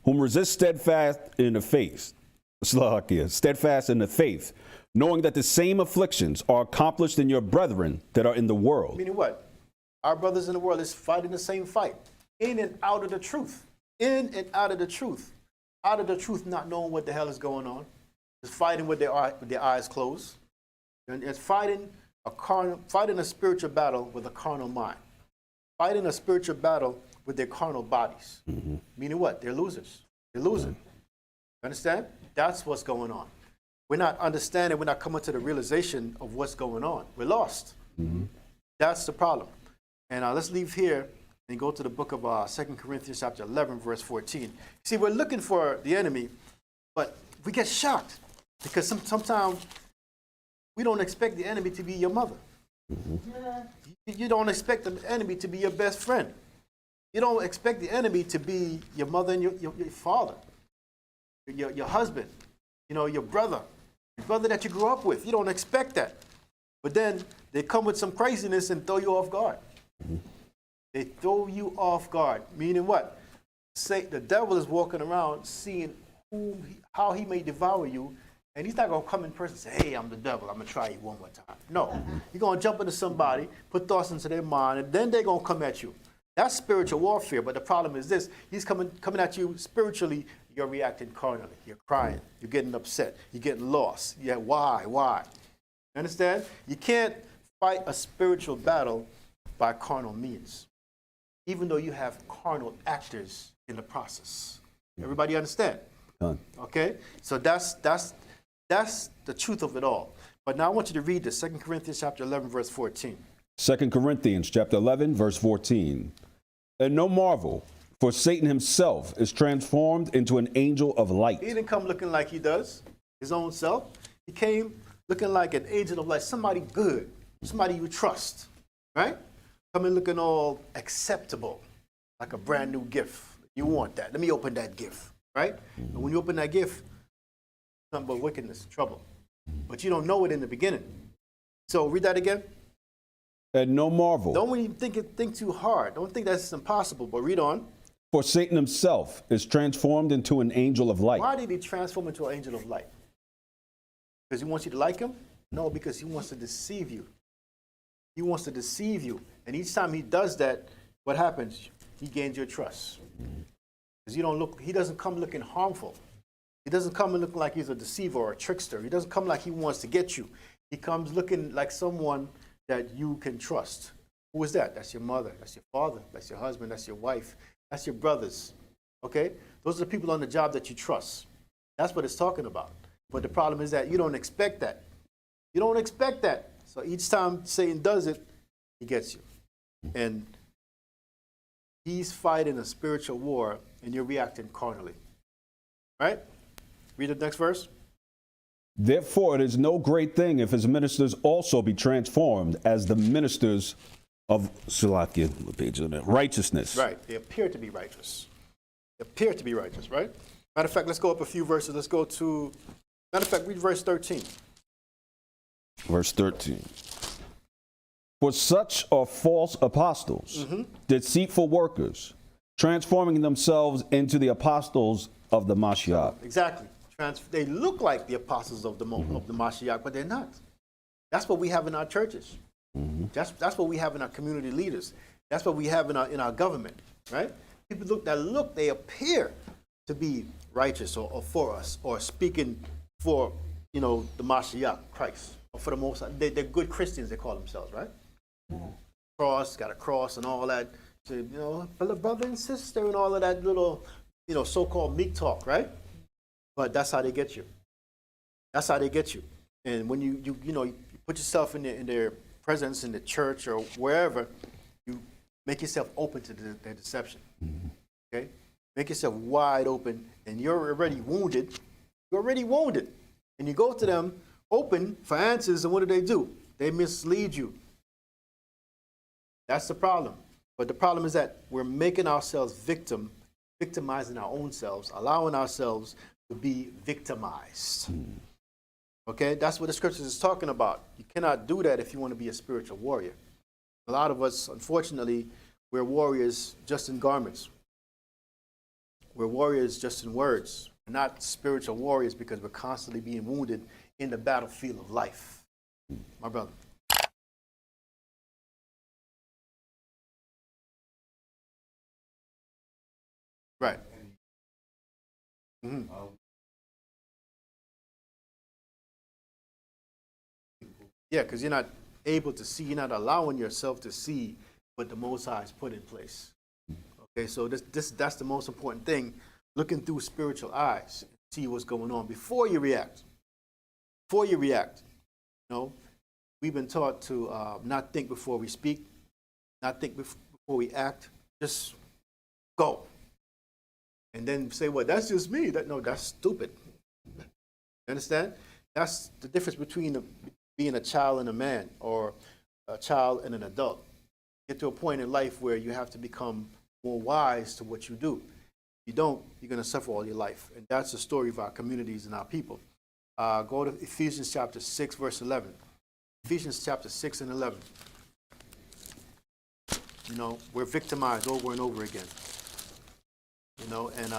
Whom resist steadfast in the faith, steadfast in the faith, knowing that the same afflictions are accomplished in your brethren that are in the world. Meaning what? Our brothers in the world is fighting the same fight, in and out of the truth, in and out of the truth, not knowing what the hell is going on, just fighting with their eyes closed, and it's fighting a spiritual battle with a carnal mind, fighting a spiritual battle with their carnal bodies. Meaning what? They're losers. They're losing. You understand? That's what's going on. We're not understanding. We're not coming to the realization of what's going on. We're lost. That's the problem. And let's leave here and go to the book of 2 Corinthians chapter 11, verse 14. See, we're looking for the enemy, but we get shocked because sometimes we don't expect the enemy to be your mother. You don't expect the enemy to be your best friend. You don't expect the enemy to be your mother and your father, your husband, your brother that you grew up with. You don't expect that. But then they come with some craziness and throw you off guard. They throw you off guard. Meaning what? Say the devil is walking around seeing how he may devour you, and he's not going to come in person and say, hey, I'm the devil. I'm going to try you one more time. No. You're going to jump into somebody, put thoughts into their mind, and then they're going to come at you. That's spiritual warfare, but the problem is this. He's coming at you spiritually. You're reacting carnally. You're crying. You're getting upset. You're getting lost. Yeah, why? You understand? You can't fight a spiritual battle by carnal means, even though you have carnal actors in the process. Everybody understand? Okay? So that's the truth of it all. But now I want you to read the 2 Corinthians chapter 11, verse 14. 2 Corinthians chapter 11, verse 14. And no marvel, for Satan himself is transformed into an angel of light. He didn't come looking like he does, his own self. He came looking like an angel of light, somebody good, somebody you trust, right? Coming looking all acceptable, like a brand new gift. You want that. Let me open that gift, right? And when you open that gift, nothing but wickedness, trouble. But you don't know it in the beginning. So read that again. And no marvel. Don't even think too hard. Don't think that's impossible, but read on. For Satan himself is transformed into an angel of light. Why did he transform into an angel of light? Because he wants you to like him? No, because he wants to deceive you. He wants to deceive you. And each time he does that, what happens? He gains your trust. Because he doesn't come looking harmful. He doesn't come looking like he's a deceiver or a trickster. He doesn't come like he wants to get you. He comes looking like someone that you can trust. Who is that? That's your mother. That's your father. That's your husband. That's your wife. That's your brothers. Okay? Those are the people on the job that you trust. That's what it's talking about. But the problem is that you don't expect that. You don't expect that. So each time Satan does it, he gets you. And he's fighting a spiritual war, and you're reacting carnally. Right? Read the next verse. Therefore, it is no great thing if his ministers also be transformed as the ministers of righteousness. Right. They appear to be righteous. They appear to be righteous, right? Matter of fact, let's go up a few verses. Let's go to, matter of fact, read verse 13. Verse 13. For such are false apostles, deceitful workers, transforming themselves into the apostles of the Mashiach. Exactly. They look like the apostles of the Mashiach, but they're not. That's what we have in our churches. That's what we have in our community leaders. That's what we have in our government, right? People they appear to be righteous or for us or speaking for, the Mashiach, Christ. Or for the most, they're good Christians, they call themselves, right? Got a cross and all that, brother and sister and all of that little, so-called meek talk, right? But that's how they get you. That's how they get you. And when you put yourself in their presence in the church or wherever, you make yourself open to their deception. Okay? Make yourself wide open, and you're already wounded. You're already wounded. And you go to them open for answers, and what do? They mislead you. That's the problem. But the problem is that we're making ourselves victimizing our own selves, allowing ourselves to be victimized. Okay, that's what the scriptures is talking about. You cannot do that if you want to be a spiritual warrior. A lot of us, unfortunately, we're warriors just in garments. We're warriors just in words. We're not spiritual warriors because we're constantly being wounded in the battlefield of life. My brother. Right. Mm-hmm. Yeah, because you're not able to see, you're not allowing yourself to see what the Most High has put in place. Okay, so that's the most important thing, looking through spiritual eyes, see what's going on before you react. Before you react, you know, we've been taught to not think before we speak, not think before we act, just go. And then say, well, that's just me. No, that's stupid. You understand? That's the difference between being a child and a man, or a child and an adult. Get to a point in life where you have to become more wise to what you do. If you don't, you're going to suffer all your life. And that's the story of our communities and our people. Go to Ephesians chapter 6, verse 11. Ephesians chapter 6 and 11. You know, we're victimized over and over again. You know, and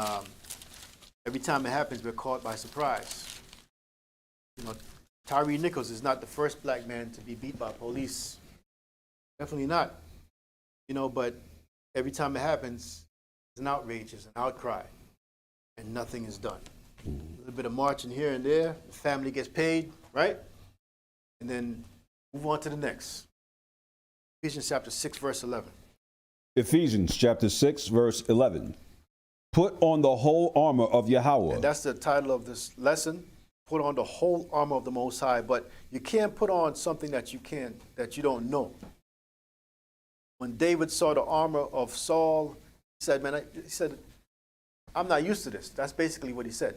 every time it happens, we're caught by surprise. You know, Tyree Nichols is not the first black man to be beat by police. Definitely not. You know, but every time it happens, it's an outrage, it's an outcry, and nothing is done. A little bit of marching here and there, the family gets paid, right? And then move on to the next. Ephesians chapter 6, verse 11. Ephesians chapter 6, verse 11. Put on the whole armor of Yahweh. And that's the title of this lesson. Put on the whole armor of the Most High. But you can't put on something that you don't know. When David saw the armor of Saul, he said, I'm not used to this. That's basically what he said.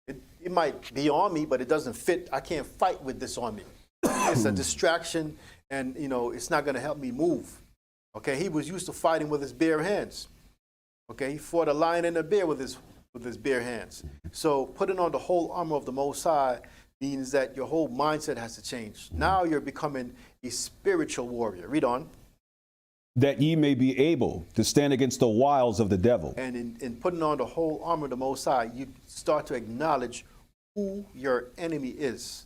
It might be on me, but it doesn't fit. I can't fight with this on me. It's a distraction, and you know, it's not going to help me move. Okay, he was used to fighting with his bare hands. Okay, he fought a lion and a bear with his bare hands. So putting on the whole armor of the Most High means that your whole mindset has to change. Now you're becoming a spiritual warrior. Read on. That ye may be able to stand against the wiles of the devil. And in putting on the whole armor of the Most High, you start to acknowledge who your enemy is.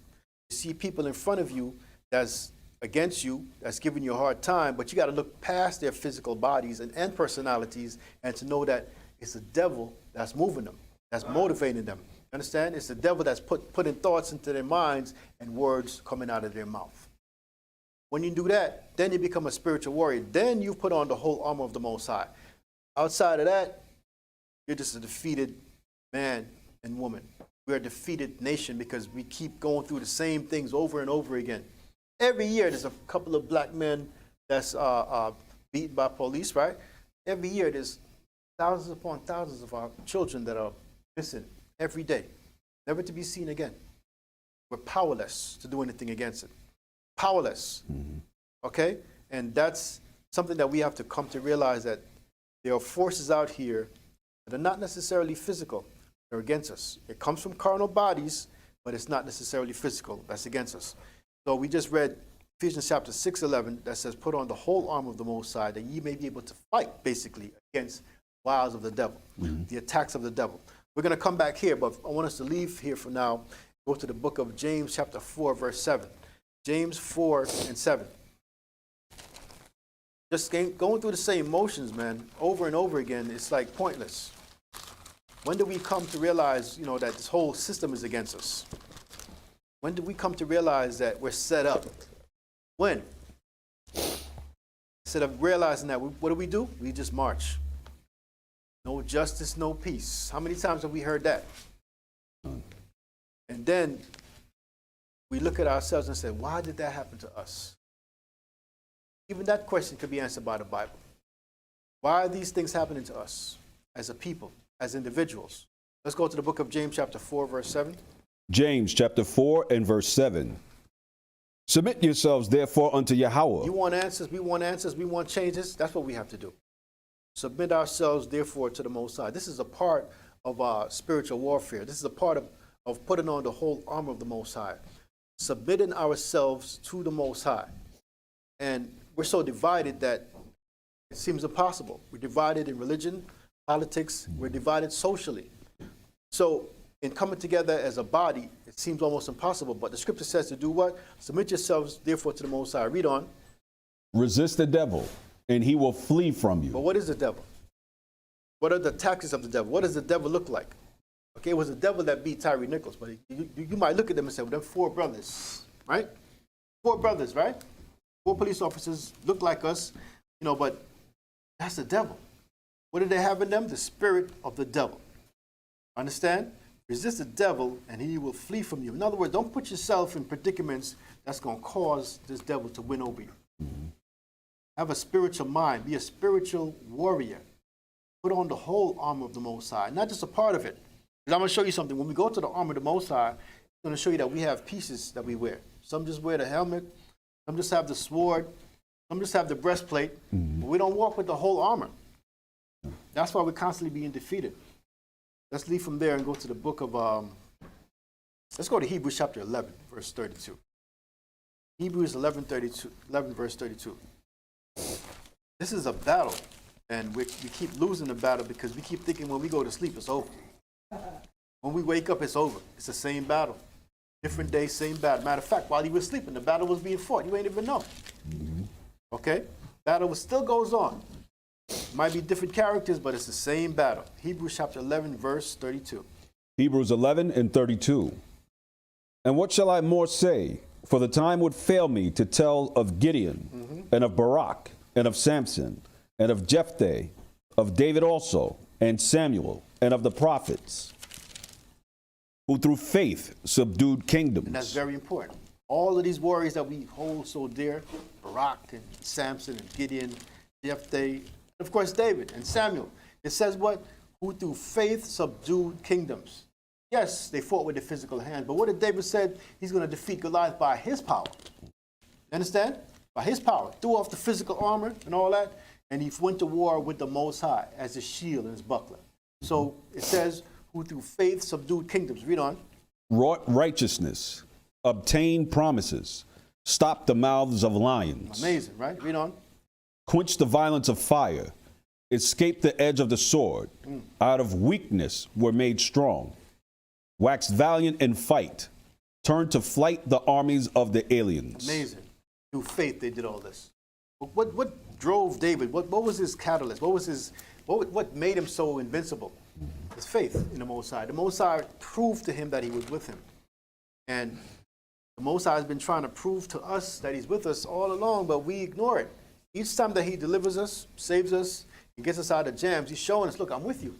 You see people in front of you that's against you, that's giving you a hard time, but you got to look past their physical bodies and personalities and to know that it's the devil that's moving them, that's motivating them. Understand? It's the devil that's putting thoughts into their minds and words coming out of their mouth. When you do that, then you become a spiritual warrior. Then you put on the whole armor of the Most High. Outside of that, you're just a defeated man and woman. We're a defeated nation because we keep going through the same things over and over again. Every year, there's a couple of black men that's beaten by police, right? Every year, there's thousands upon thousands of our children that are missing every day, never to be seen again. We're powerless to do anything against it. Powerless. Okay? And that's something that we have to come to realize, that there are forces out here that are not necessarily physical. They're against us. It comes from carnal bodies, but it's not necessarily physical. That's against us. So we just read Ephesians chapter 6:11 that says, put on the whole armor of the Most High, that ye may be able to fight, basically, against wiles of the devil, the attacks of the devil. We're going to come back here, but I want us to leave here for now, go to the book of James chapter 4, verse 7. James 4 and 7. Just going through the same motions, man, over and over again, it's like pointless. When do we come to realize, you know, that this whole system is against us? When do we come to realize that we're set up? When? Instead of realizing that, what do? We just march. No justice, no peace. How many times have we heard that? And then we look at ourselves and say, why did that happen to us? Even that question could be answered by the Bible. Why are these things happening to us as a people, as individuals? Let's go to the book of James chapter 4, verse 7. James chapter 4 and verse 7. Submit yourselves therefore unto Yahweh. You want answers, we want changes. That's what we have to do. Submit ourselves therefore to the Most High. This is a part of our spiritual warfare. This is a part of putting on the whole armor of the Most High. Submitting ourselves to the Most High. And we're so divided that it seems impossible. We're divided in religion, politics, we're divided socially. So in coming together as a body, it seems almost impossible, but the scripture says to do what? Submit yourselves therefore to the Most High. Read on. Resist the devil, and he will flee from you. But what is the devil? What are the tactics of the devil? What does the devil look like? Okay, it was the devil that beat Tyree Nichols, but you might look at them and say, well, they're four brothers, right? Four brothers, right? Four police officers look like us, but that's the devil. What do they have in them? The spirit of the devil. Understand? Resist the devil and he will flee from you. In other words, don't put yourself in predicaments that's going to cause this devil to win over you. Have a spiritual mind. Be a spiritual warrior. Put on the whole armor of the Most High, not just a part of it. Because I'm going to show you something. When we go to the armor of the Most High, it's going to show you that we have pieces that we wear. Some just wear the helmet. Some just have the sword. Some just have the breastplate. But we don't walk with the whole armor. That's why we're constantly being defeated. Let's leave from there and go to the book of, let's go to Hebrews chapter 11, verse 32. Hebrews 11, verse 32. This is a battle, and we keep losing the battle because we keep thinking when we go to sleep, it's over. When we wake up, it's over. It's the same battle. Different day, same battle. Matter of fact, while you were sleeping, the battle was being fought. You ain't even know. Okay? Battle still goes on. Might be different characters, but it's the same battle. Hebrews chapter 11, verse 32. Hebrews 11 and 32. And what shall I more say? For the time would fail me to tell of Gideon, and of Barak, and of Samson, and of Jephthah, of David also, and Samuel, and of the prophets, who through faith subdued kingdoms. And that's very important. All of these warriors that we hold so dear, Barak and Samson and Gideon, Jephthah, of course David and Samuel. It says what? Who through faith subdued kingdoms. Yes, they fought with the physical hand, but what did David said? He's going to defeat Goliath by his power. You understand? By his power. Threw off the physical armor and all that, and he went to war with the Most High as his shield and his buckler. So it says, who through faith subdued kingdoms. Read on. Wrought righteousness, obtained promises, stopped the mouths of lions. Amazing, right? Read on. Quenched the violence of fire, escaped the edge of the sword, out of weakness were made strong, waxed valiant in fight, turned to flight the armies of the aliens. Amazing. Through faith they did all this. What drove David? What was his catalyst? What made him so invincible? His faith in the Most High. The Most High proved to him that he was with him. And the Most High has been trying to prove to us that he's with us all along, but we ignore it. Each time that he delivers us, saves us, and gets us out of jams, he's showing us, look, I'm with you.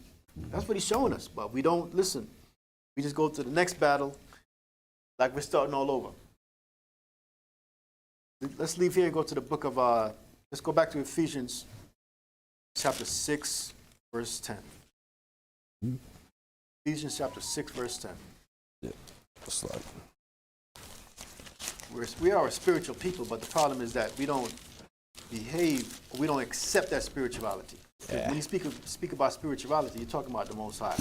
That's what he's showing us, but we don't listen. We just go to the next battle like we're starting all over. Let's leave here and go to the book of, let's go back to Ephesians chapter 6, verse 10. Ephesians chapter 6, verse 10. Yeah, slide. We are a spiritual people, but the problem is that we don't behave, we don't accept that spirituality. Yeah. When you speak about spirituality, you're talking about the Most High.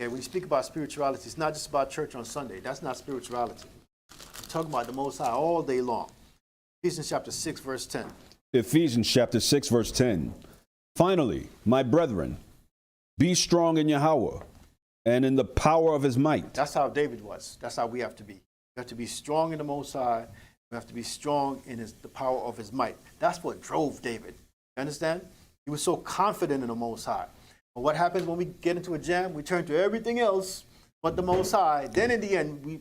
Okay, when you speak about spirituality, it's not just about church on Sunday. That's not spirituality. You're talking about the Most High all day long. Ephesians chapter 6, verse 10. Ephesians chapter 6, verse 10. Finally, my brethren, be strong in Yahweh and in the power of his might. That's how David was. That's how we have to be. We have to be strong in the Most High. We have to be strong in the power of his might. That's what drove David. You understand? He was so confident in the Most High. But what happens when we get into a jam? We turn to everything else but the Most High. Then in the end, we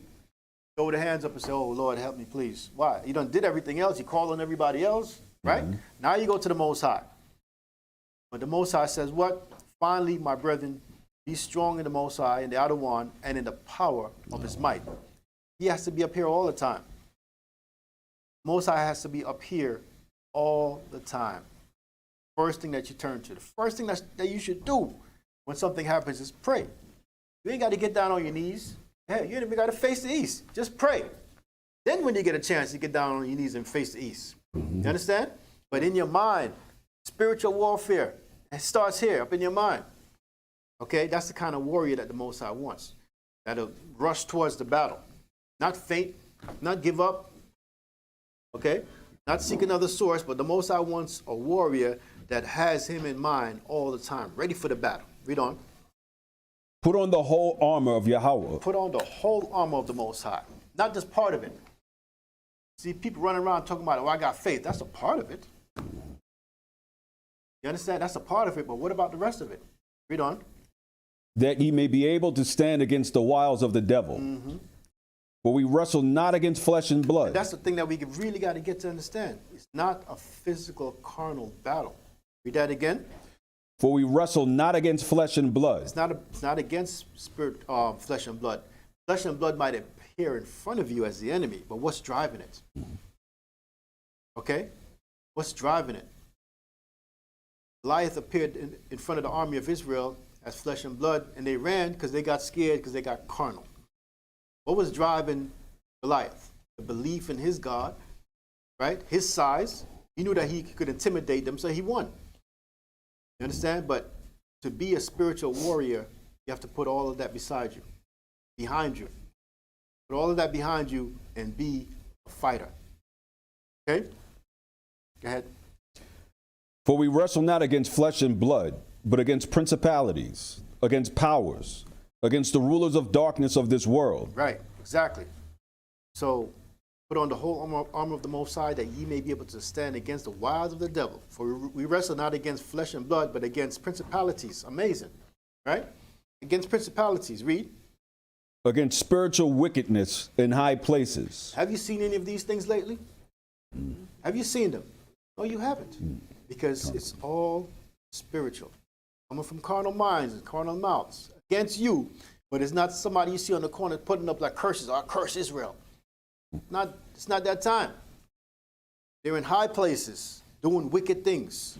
throw the hands up and say, oh, Lord, help me, please. Why? You done did everything else. You called on everybody else, right? Now you go to the Most High. But the Most High says what? Finally, my brethren, be strong in the Most High, in the outer one, and in the power of his might. He has to be up here all the time. Most High has to be up here all the time. First thing that you turn to. The first thing that you should do when something happens is pray. You ain't got to get down on your knees. Hey, you ain't even got to face the east. Just pray. Then when you get a chance, you get down on your knees and face the east. You understand? But in your mind, spiritual warfare, it starts here, up in your mind. Okay? That's the kind of warrior that the Most High wants. That'll rush towards the battle. Not faint, not give up. Okay? Not seek another source, but the Most High wants a warrior that has him in mind all the time, ready for the battle. Read on. Put on the whole armor of Yahweh. Put on the whole armor of the Most High, not just part of it. See, people running around talking about, oh, I got faith. That's a part of it. You understand? That's a part of it, but what about the rest of it? Read on. That ye may be able to stand against the wiles of the devil. For we wrestle not against flesh and blood. And that's the thing that we really got to get to understand. It's not a physical, carnal battle. Read that again. For we wrestle not against flesh and blood. It's not against spirit, flesh and blood. Flesh and blood might appear in front of you as the enemy, but what's driving it? Okay? What's driving it? Goliath appeared in front of the army of Israel as flesh and blood, and they ran because they got scared, because they got carnal. What was driving Goliath? The belief in his God, right? His size. He knew that he could intimidate them, so he won. You understand? But to be a spiritual warrior, you have to put all of that beside you, behind you. Put all of that behind you and be a fighter. Okay? Go ahead. For we wrestle not against flesh and blood, but against principalities, against powers, against the rulers of darkness of this world. Right, exactly. So put on the whole armor of the Most High, that ye may be able to stand against the wiles of the devil. For we wrestle not against flesh and blood, but against principalities. Amazing, right? Against principalities. Read. Against spiritual wickedness in high places. Have you seen any of these things lately? Have you seen them? No, you haven't. Because it's all spiritual. Coming from carnal minds and carnal mouths against you, but it's not somebody you see on the corner putting up like curses. I curse Israel. It's not that time. They're in high places doing wicked things.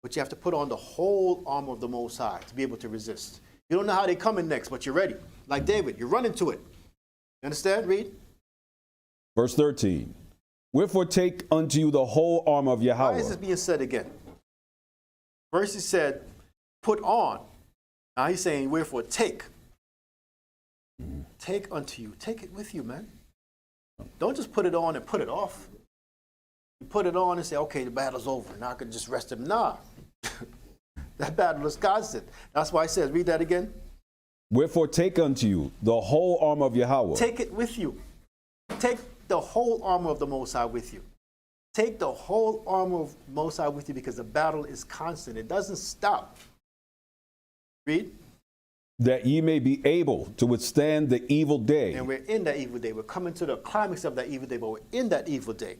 But you have to put on the whole armor of the Most High to be able to resist. You don't know how they're coming next, but you're ready. Like David, you're running to it. You understand? Read. Verse 13. Wherefore take unto you the whole armor of Yahweh. Why is this being said again? First he said, put on. Now he's saying, wherefore take. Take unto you. Take it with you, man. Don't just put it on and put it off. You put it on and say, okay, the battle's over. Now I can just rest him. Nah. That battle is constant. That's why it says, read that again. Wherefore take unto you the whole armor of Yahweh. Take it with you. Take the whole armor of the Most High with you. Take the whole armor of the Most High with you, because the battle is constant. It doesn't stop. Read. That ye may be able to withstand the evil day. And we're in that evil day. We're coming to the climax of that evil day, but we're in that evil day.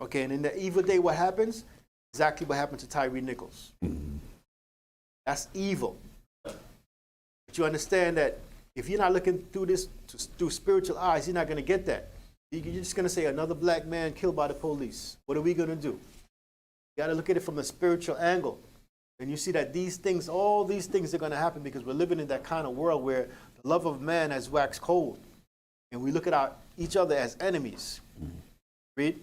Okay, and in the evil day, what happens? Exactly what happened to Tyree Nichols. That's evil. But you understand that if you're not looking through this through spiritual eyes, you're not going to get that. You're just going to say, another black man killed by the police. What are we going to do? You got to look at it from a spiritual angle. And you see that these things, all these things are going to happen because we're living in that kind of world where the love of man has waxed cold. And we look at each other as enemies. Read.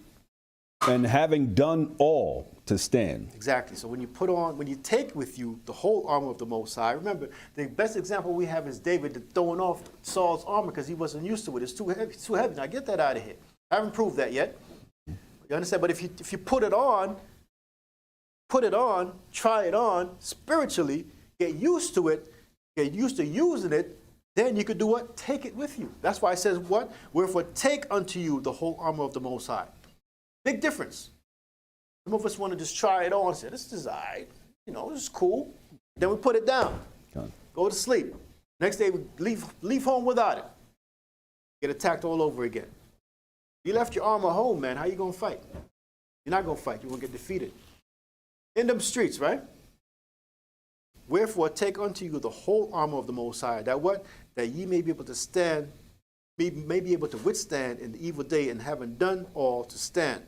And having done all to stand. Exactly. So when you take with you the whole armor of the Most High, remember, the best example we have is David throwing off Saul's armor because he wasn't used to it. It's too heavy. It's too heavy. Now get that out of here. I haven't proved that yet. You understand? But if you put it on, try it on spiritually, get used to it, get used to using it, then you could do what? Take it with you. That's why it says what? Wherefore take unto you the whole armor of the Most High. Big difference. Some of us want to just try it on and say, this is all right. You know, this is cool. Then we put it down. Go to sleep. Next day, we leave home without it. Get attacked all over again. You left your armor home, man. How you going to fight? You're not going to fight. You're going to get defeated. In them streets, right? Wherefore, take unto you the whole armor of the Most High, that what? That ye may be able to stand, may be able to withstand in the evil day, and having done all to stand.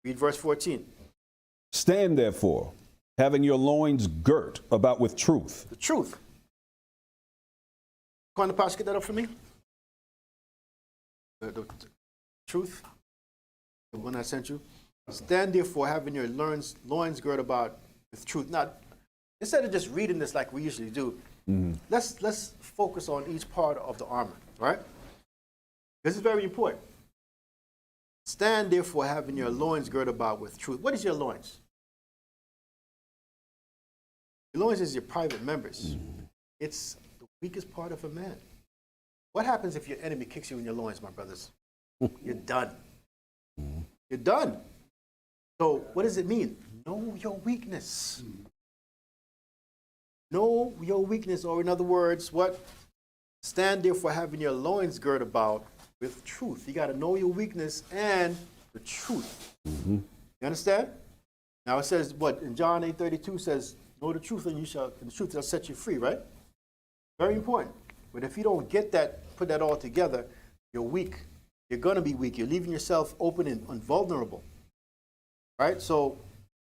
Read verse 14. Stand therefore, having your loins girt about with truth. The truth. Go on, the pastor, get that up for me. The truth, the one I sent you. Stand therefore, having your loins girt about with truth. Now, instead of just reading this like we usually do, let's focus on each part of the armor, right? This is very important. Stand therefore having your loins girt about with truth. What is your loins? Your loins is your private members. It's the weakest part of a man. What happens if your enemy kicks you in your loins, my brothers? You're done. You're done. So what does it mean? Know your weakness. Know your weakness, or in other words, what? Stand therefore having your loins girt about with truth. You got to know your weakness and the truth. You understand? Now it says what in John 8:32 says, know the truth and the truth shall set you free, right? Very important. But if you don't get that, put that all together, you're weak. You're going to be weak. You're leaving yourself open and vulnerable. Right? So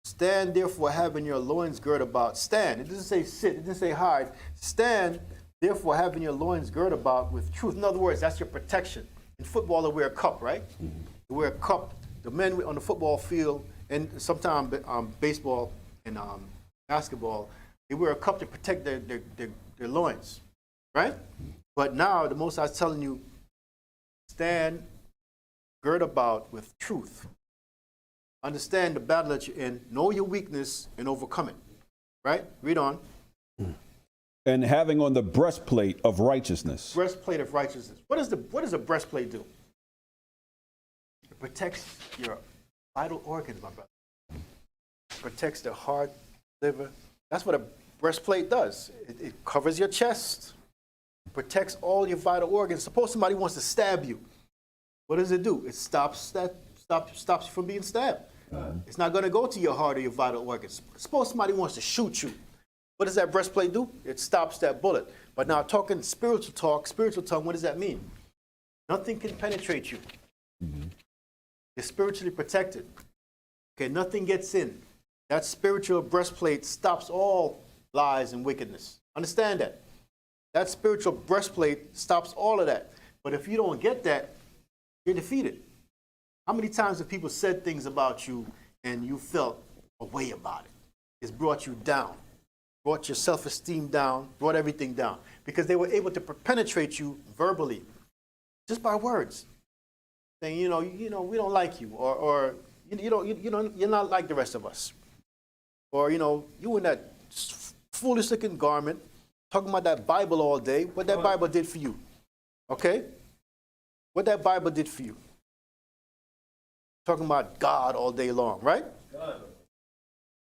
stand therefore having your loins girt about. Stand. It doesn't say sit. It doesn't say hide. Stand therefore having your loins girt about with truth. In other words, that's your protection. In football, they wear a cup, right? They wear a cup. The men on the football field, and sometimes baseball and basketball, they wear a cup to protect their loins, right? But now the Most High is telling you, stand girt about with truth. Understand the battle that you're in, know your weakness, and overcome it, right? Read on. And having on the breastplate of righteousness. Breastplate of righteousness. What does a breastplate do? It protects your vital organs, my brother. It protects the heart, liver. That's what a breastplate does. It covers your chest. Protects all your vital organs. Suppose somebody wants to stab you. What does it do? It stops you from being stabbed. It's not going to go to your heart or your vital organs. Suppose somebody wants to shoot you. What does that breastplate do? It stops that bullet. But now talking spiritual tongue, what does that mean? Nothing can penetrate you. You're spiritually protected. Okay, nothing gets in. That spiritual breastplate stops all lies and wickedness. Understand that. That spiritual breastplate stops all of that. But if you don't get that, you're defeated. How many times have people said things about you and you felt a way about it? It's brought you down, brought your self-esteem down, brought everything down, because they were able to penetrate you verbally, just by words, saying, you know, we don't like you, or you're not like the rest of us, or you in that foolish-looking garment, talking about that Bible all day. What that Bible did for you, okay? What that Bible did for you. Talking about God all day long, right?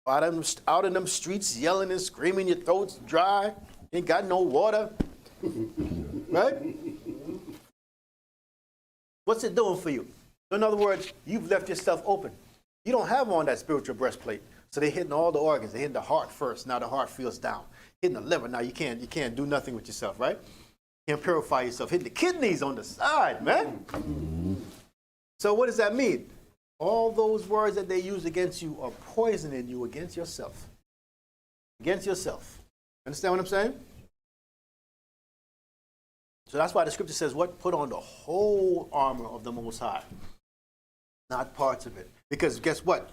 Out in them streets, yelling and screaming, your throat's dry, ain't got no water, right? What's it doing for you? In other words, you've left yourself open. You don't have on that spiritual breastplate, so they're hitting all the organs. They're hitting the heart first. Now the heart feels down. Hitting the liver. Now you can't do nothing with yourself, right? You can't purify yourself. Hitting the kidneys on the side, man. So what does that mean? All those words that they use against you are poisoning you against yourself. Against yourself. Understand what I'm saying? So that's why the scripture says, what? Put on the whole armor of the Most High. Not parts of it. Because guess what?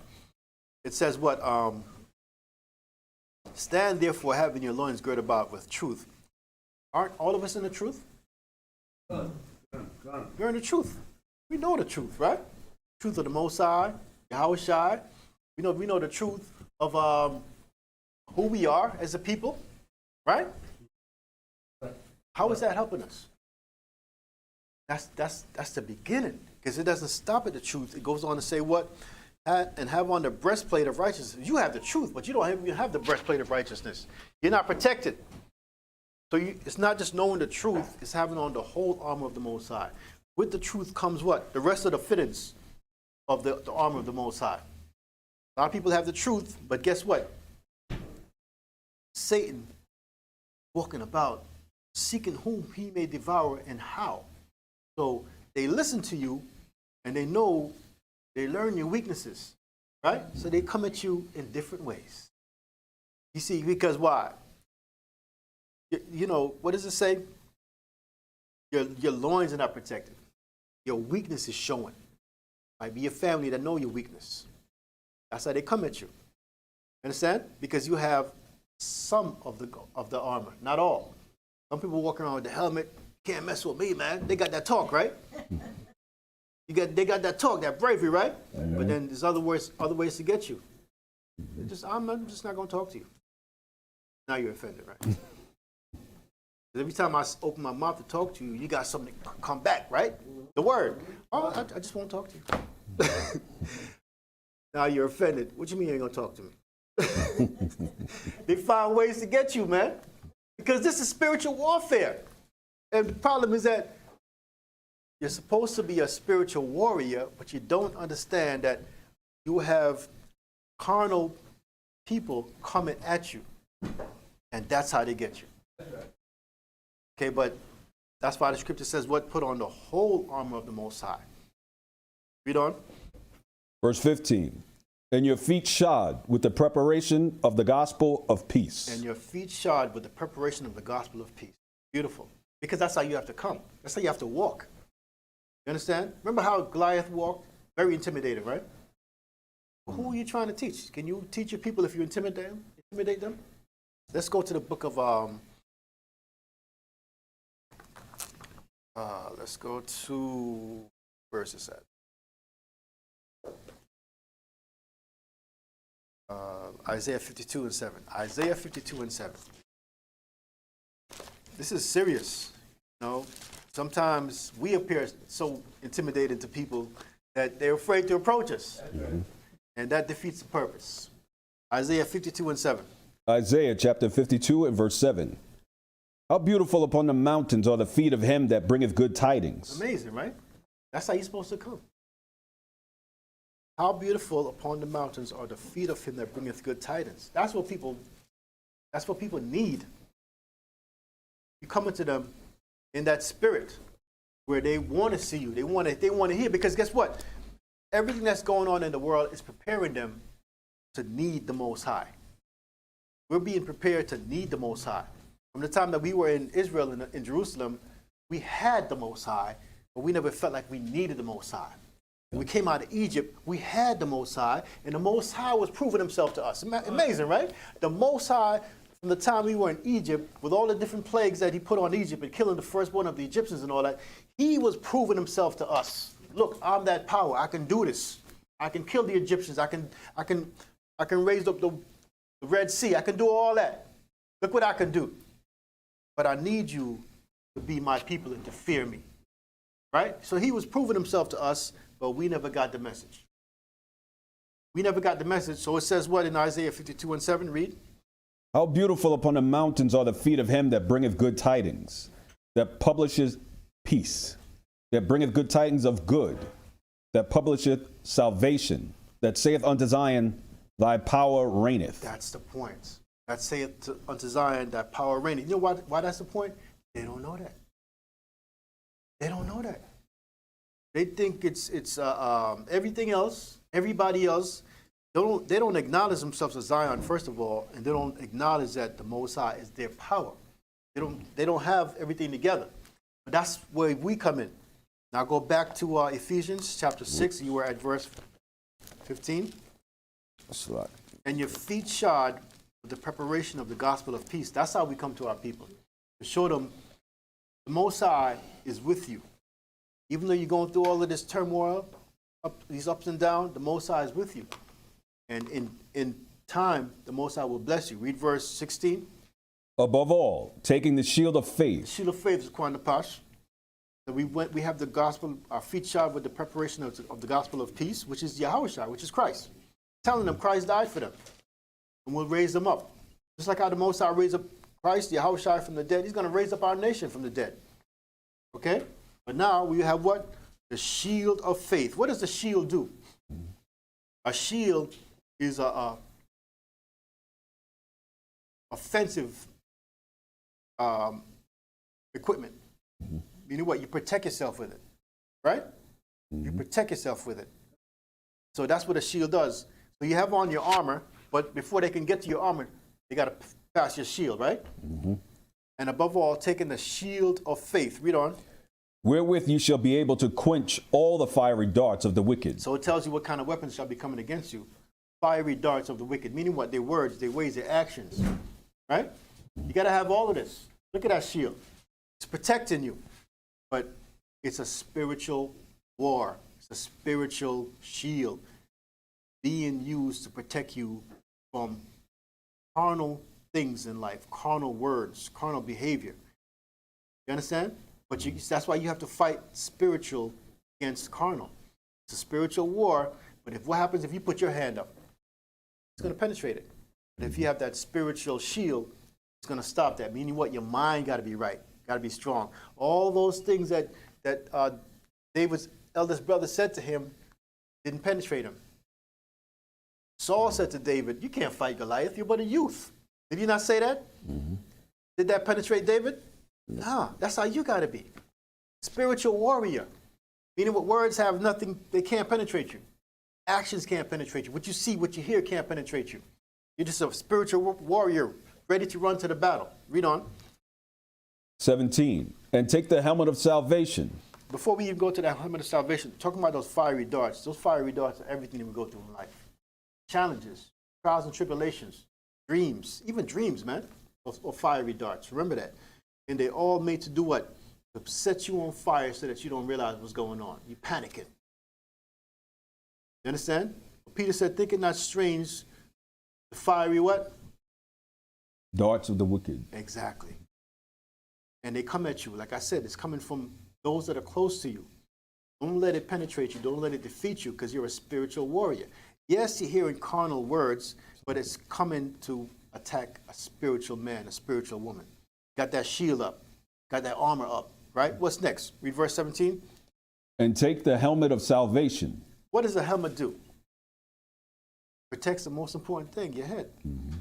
It says what? Stand therefore having your loins girt about with truth. Aren't all of us in the truth? You're in the truth. We know the truth, right? Truth of the Most High, H.O.D.C. We know the truth of who we are as a people, right? How is that helping us? That's the beginning, because it doesn't stop at the truth. It goes on to say what? And have on the breastplate of righteousness. You have the truth, but you don't even have the breastplate of righteousness. You're not protected. So it's not just knowing the truth, it's having on the whole armor of the Most High. With the truth comes what? The rest of the fittings of the armor of the Most High. A lot of people have the truth, but guess what? Satan walking about, seeking whom he may devour and how. So they listen to you, and they know, they learn your weaknesses, right? So they come at you in different ways. You see, because why? What does it say? Your loins are not protected. Your weakness is showing. Might be your family that know your weakness. That's how they come at you. Understand? Because you have some of the armor, not all. Some people walk around with the helmet. Can't mess with me, man. They got that talk, right? They got that talk, that bravery, right? But then there's other ways to get you. I'm just not going to talk to you. Now you're offended, right? Every time I open my mouth to talk to you, you got something to come back, right? The word. Oh, I just won't talk to you. Now you're offended. What you mean you ain't going to talk to me? They find ways to get you, man. Because this is spiritual warfare. And the problem is that you're supposed to be a spiritual warrior, but you don't understand that you have carnal people coming at you. And that's how they get you. Okay, but that's why the scripture says what? Put on the whole armor of the Most High. Read on. Verse 15. And your feet shod with the preparation of the gospel of peace. And your feet shod with the preparation of the gospel of peace. Beautiful. Because that's how you have to come. That's how you have to walk. You understand? Remember how Goliath walked? Very intimidating, right? Who are you trying to teach? Can you teach your people if you intimidate them? Let's go to the book of let's go to, where is this at? Isaiah 52:7. Isaiah 52:7. This is serious. You know, sometimes we appear so intimidated to people that they're afraid to approach us. And that defeats the purpose. Isaiah 52:7. Isaiah chapter 52 and verse 7. How beautiful upon the mountains are the feet of him that bringeth good tidings. Amazing, right? That's how you're supposed to come. How beautiful upon the mountains are the feet of him that bringeth good tidings. That's what people need. You come into them in that spirit where they want to see you. They want to hear, because guess what? Everything that's going on in the world is preparing them to need the Most High. We're being prepared to need the Most High. From the time that we were in Israel, in Jerusalem, we had the Most High, but we never felt like we needed the Most High. When we came out of Egypt, we had the Most High, and the Most High was proving himself to us. Amazing, right? The Most High, from the time we were in Egypt, with all the different plagues that he put on Egypt and killing the firstborn of the Egyptians and all that, he was proving himself to us. Look, I'm that power. I can do this. I can kill the Egyptians. I can raise up the Red Sea. I can do all that. Look what I can do. But I need you to be my people and to fear me. Right? So he was proving himself to us, but we never got the message. We never got the message. So it says what in Isaiah 52:7? Read. How beautiful upon the mountains are the feet of him that bringeth good tidings, that publisheth peace, that bringeth good tidings of good, that publisheth salvation, that saith unto Zion, thy power reigneth. That's the point. That saith unto Zion, thy power reigneth. You know why that's the point? They don't know that. They don't know that. They think it's everything else, everybody else. They don't acknowledge themselves as Zion, first of all, and they don't acknowledge that the Most High is their power. They don't have everything together. But that's where we come in. Now go back to Ephesians chapter 6. You were at verse 15. That's right. And your feet shod with the preparation of the gospel of peace. That's how we come to our people. To show them the Most High is with you. Even though you're going through all of this turmoil, these ups and downs, the Most High is with you. And in time, the Most High will bless you. Read verse 16. Above all, taking the shield of faith. The shield of faith is Quran Pash. So we have the gospel, our feet shod with the preparation of the gospel of peace, which is Yahushua, which is Christ. Telling them Christ died for them. And we'll raise them up. Just like how the Most High raised up Christ, Yahushua, from the dead, he's going to raise up our nation from the dead. Okay? But now we have what? The shield of faith. What does the shield do? A shield is a offensive equipment. You know what? You protect yourself with it, right? You protect yourself with it. So that's what a shield does. So you have on your armor, but before they can get to your armor, they got to pass your shield, right? And above all, taking the shield of faith. Read on. Wherewith you shall be able to quench all the fiery darts of the wicked. So it tells you what kind of weapons shall be coming against you. Fiery darts of the wicked, meaning what? Their words, their ways, their actions, right? You got to have all of this. Look at that shield. It's protecting you, but it's a spiritual war. It's a spiritual shield being used to protect you from carnal things in life, carnal words, carnal behavior. You understand? But that's why you have to fight spiritual against carnal. It's a spiritual war, but what happens if you put your hand up? It's going to penetrate it. But if you have that spiritual shield, it's going to stop that. Meaning what? Your mind got to be right, got to be strong. All those things that David's eldest brother said to him didn't penetrate him. Saul said to David, you can't fight Goliath, you're but a youth. Did he not say that? Mm-hmm. Did that penetrate David? No, that's how you got to be. Spiritual warrior. Meaning what words have nothing, they can't penetrate you. Actions can't penetrate you. What you see, what you hear can't penetrate you. You're just a spiritual warrior ready to run to the battle. Read on. 17. And take the helmet of salvation. Before we even go to that helmet of salvation, talking about those fiery darts are everything that we go through in life. Challenges, trials and tribulations, dreams, even dreams, man, of fiery darts. Remember that. And they're all made to do what? To set you on fire so that you don't realize what's going on. You panicking. You understand? Peter said, think it not strange, the fiery what? Darts of the wicked. Exactly. And they come at you. Like I said, it's coming from those that are close to you. Don't let it penetrate you. Don't let it defeat you because you're a spiritual warrior. Yes, you're hearing carnal words, but it's coming to attack a spiritual man, a spiritual woman. Got that shield up. Got that armor up. Right? What's next? Read verse 17. And take the helmet of salvation. What does a helmet do? Protects the most important thing, your head. Mm-hmm.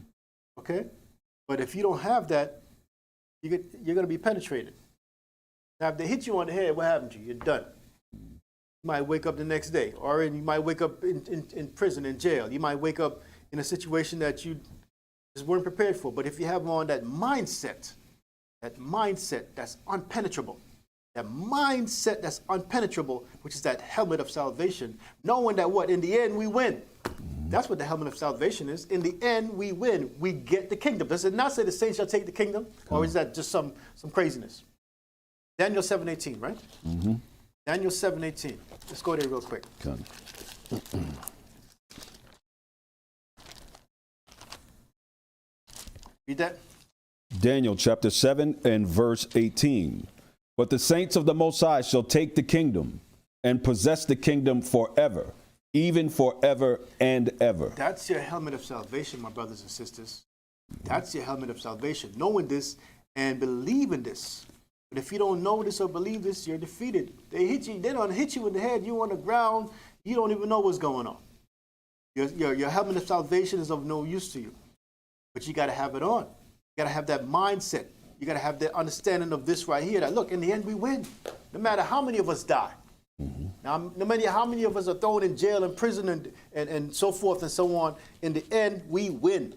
Okay? But if you don't have that, you're going to be penetrated. Now, if they hit you on the head, what happened to you? You're done. You might wake up the next day, or you might wake up in prison, in jail. You might wake up in a situation that you just weren't prepared for. But if you have on that mindset that's unpenetrable, which is that helmet of salvation, knowing that what? In the end, we win. That's what the helmet of salvation is. In the end, we win. We get the kingdom. Does it not say the saints shall take the kingdom? Or is that just some craziness? Daniel 7:18, right? Mm-hmm. Daniel 7:18. Let's go there real quick. Read that. Daniel chapter 7 and verse 18. But the saints of the Most High shall take the kingdom and possess the kingdom forever, even forever and ever. That's your helmet of salvation, my brothers and sisters. That's your helmet of salvation. Knowing this and believing this. But if you don't know this or believe this, you're defeated. They don't hit you in the head. You're on the ground. You don't even know what's going on. Your helmet of salvation is of no use to you. But you got to have it on. You got to have that mindset. You got to have the understanding of this right here. That look, in the end, we win. No matter how many of us die. Mm-hmm. Now, no matter how many of us are thrown in jail and prison and so forth and so on, in the end, we win.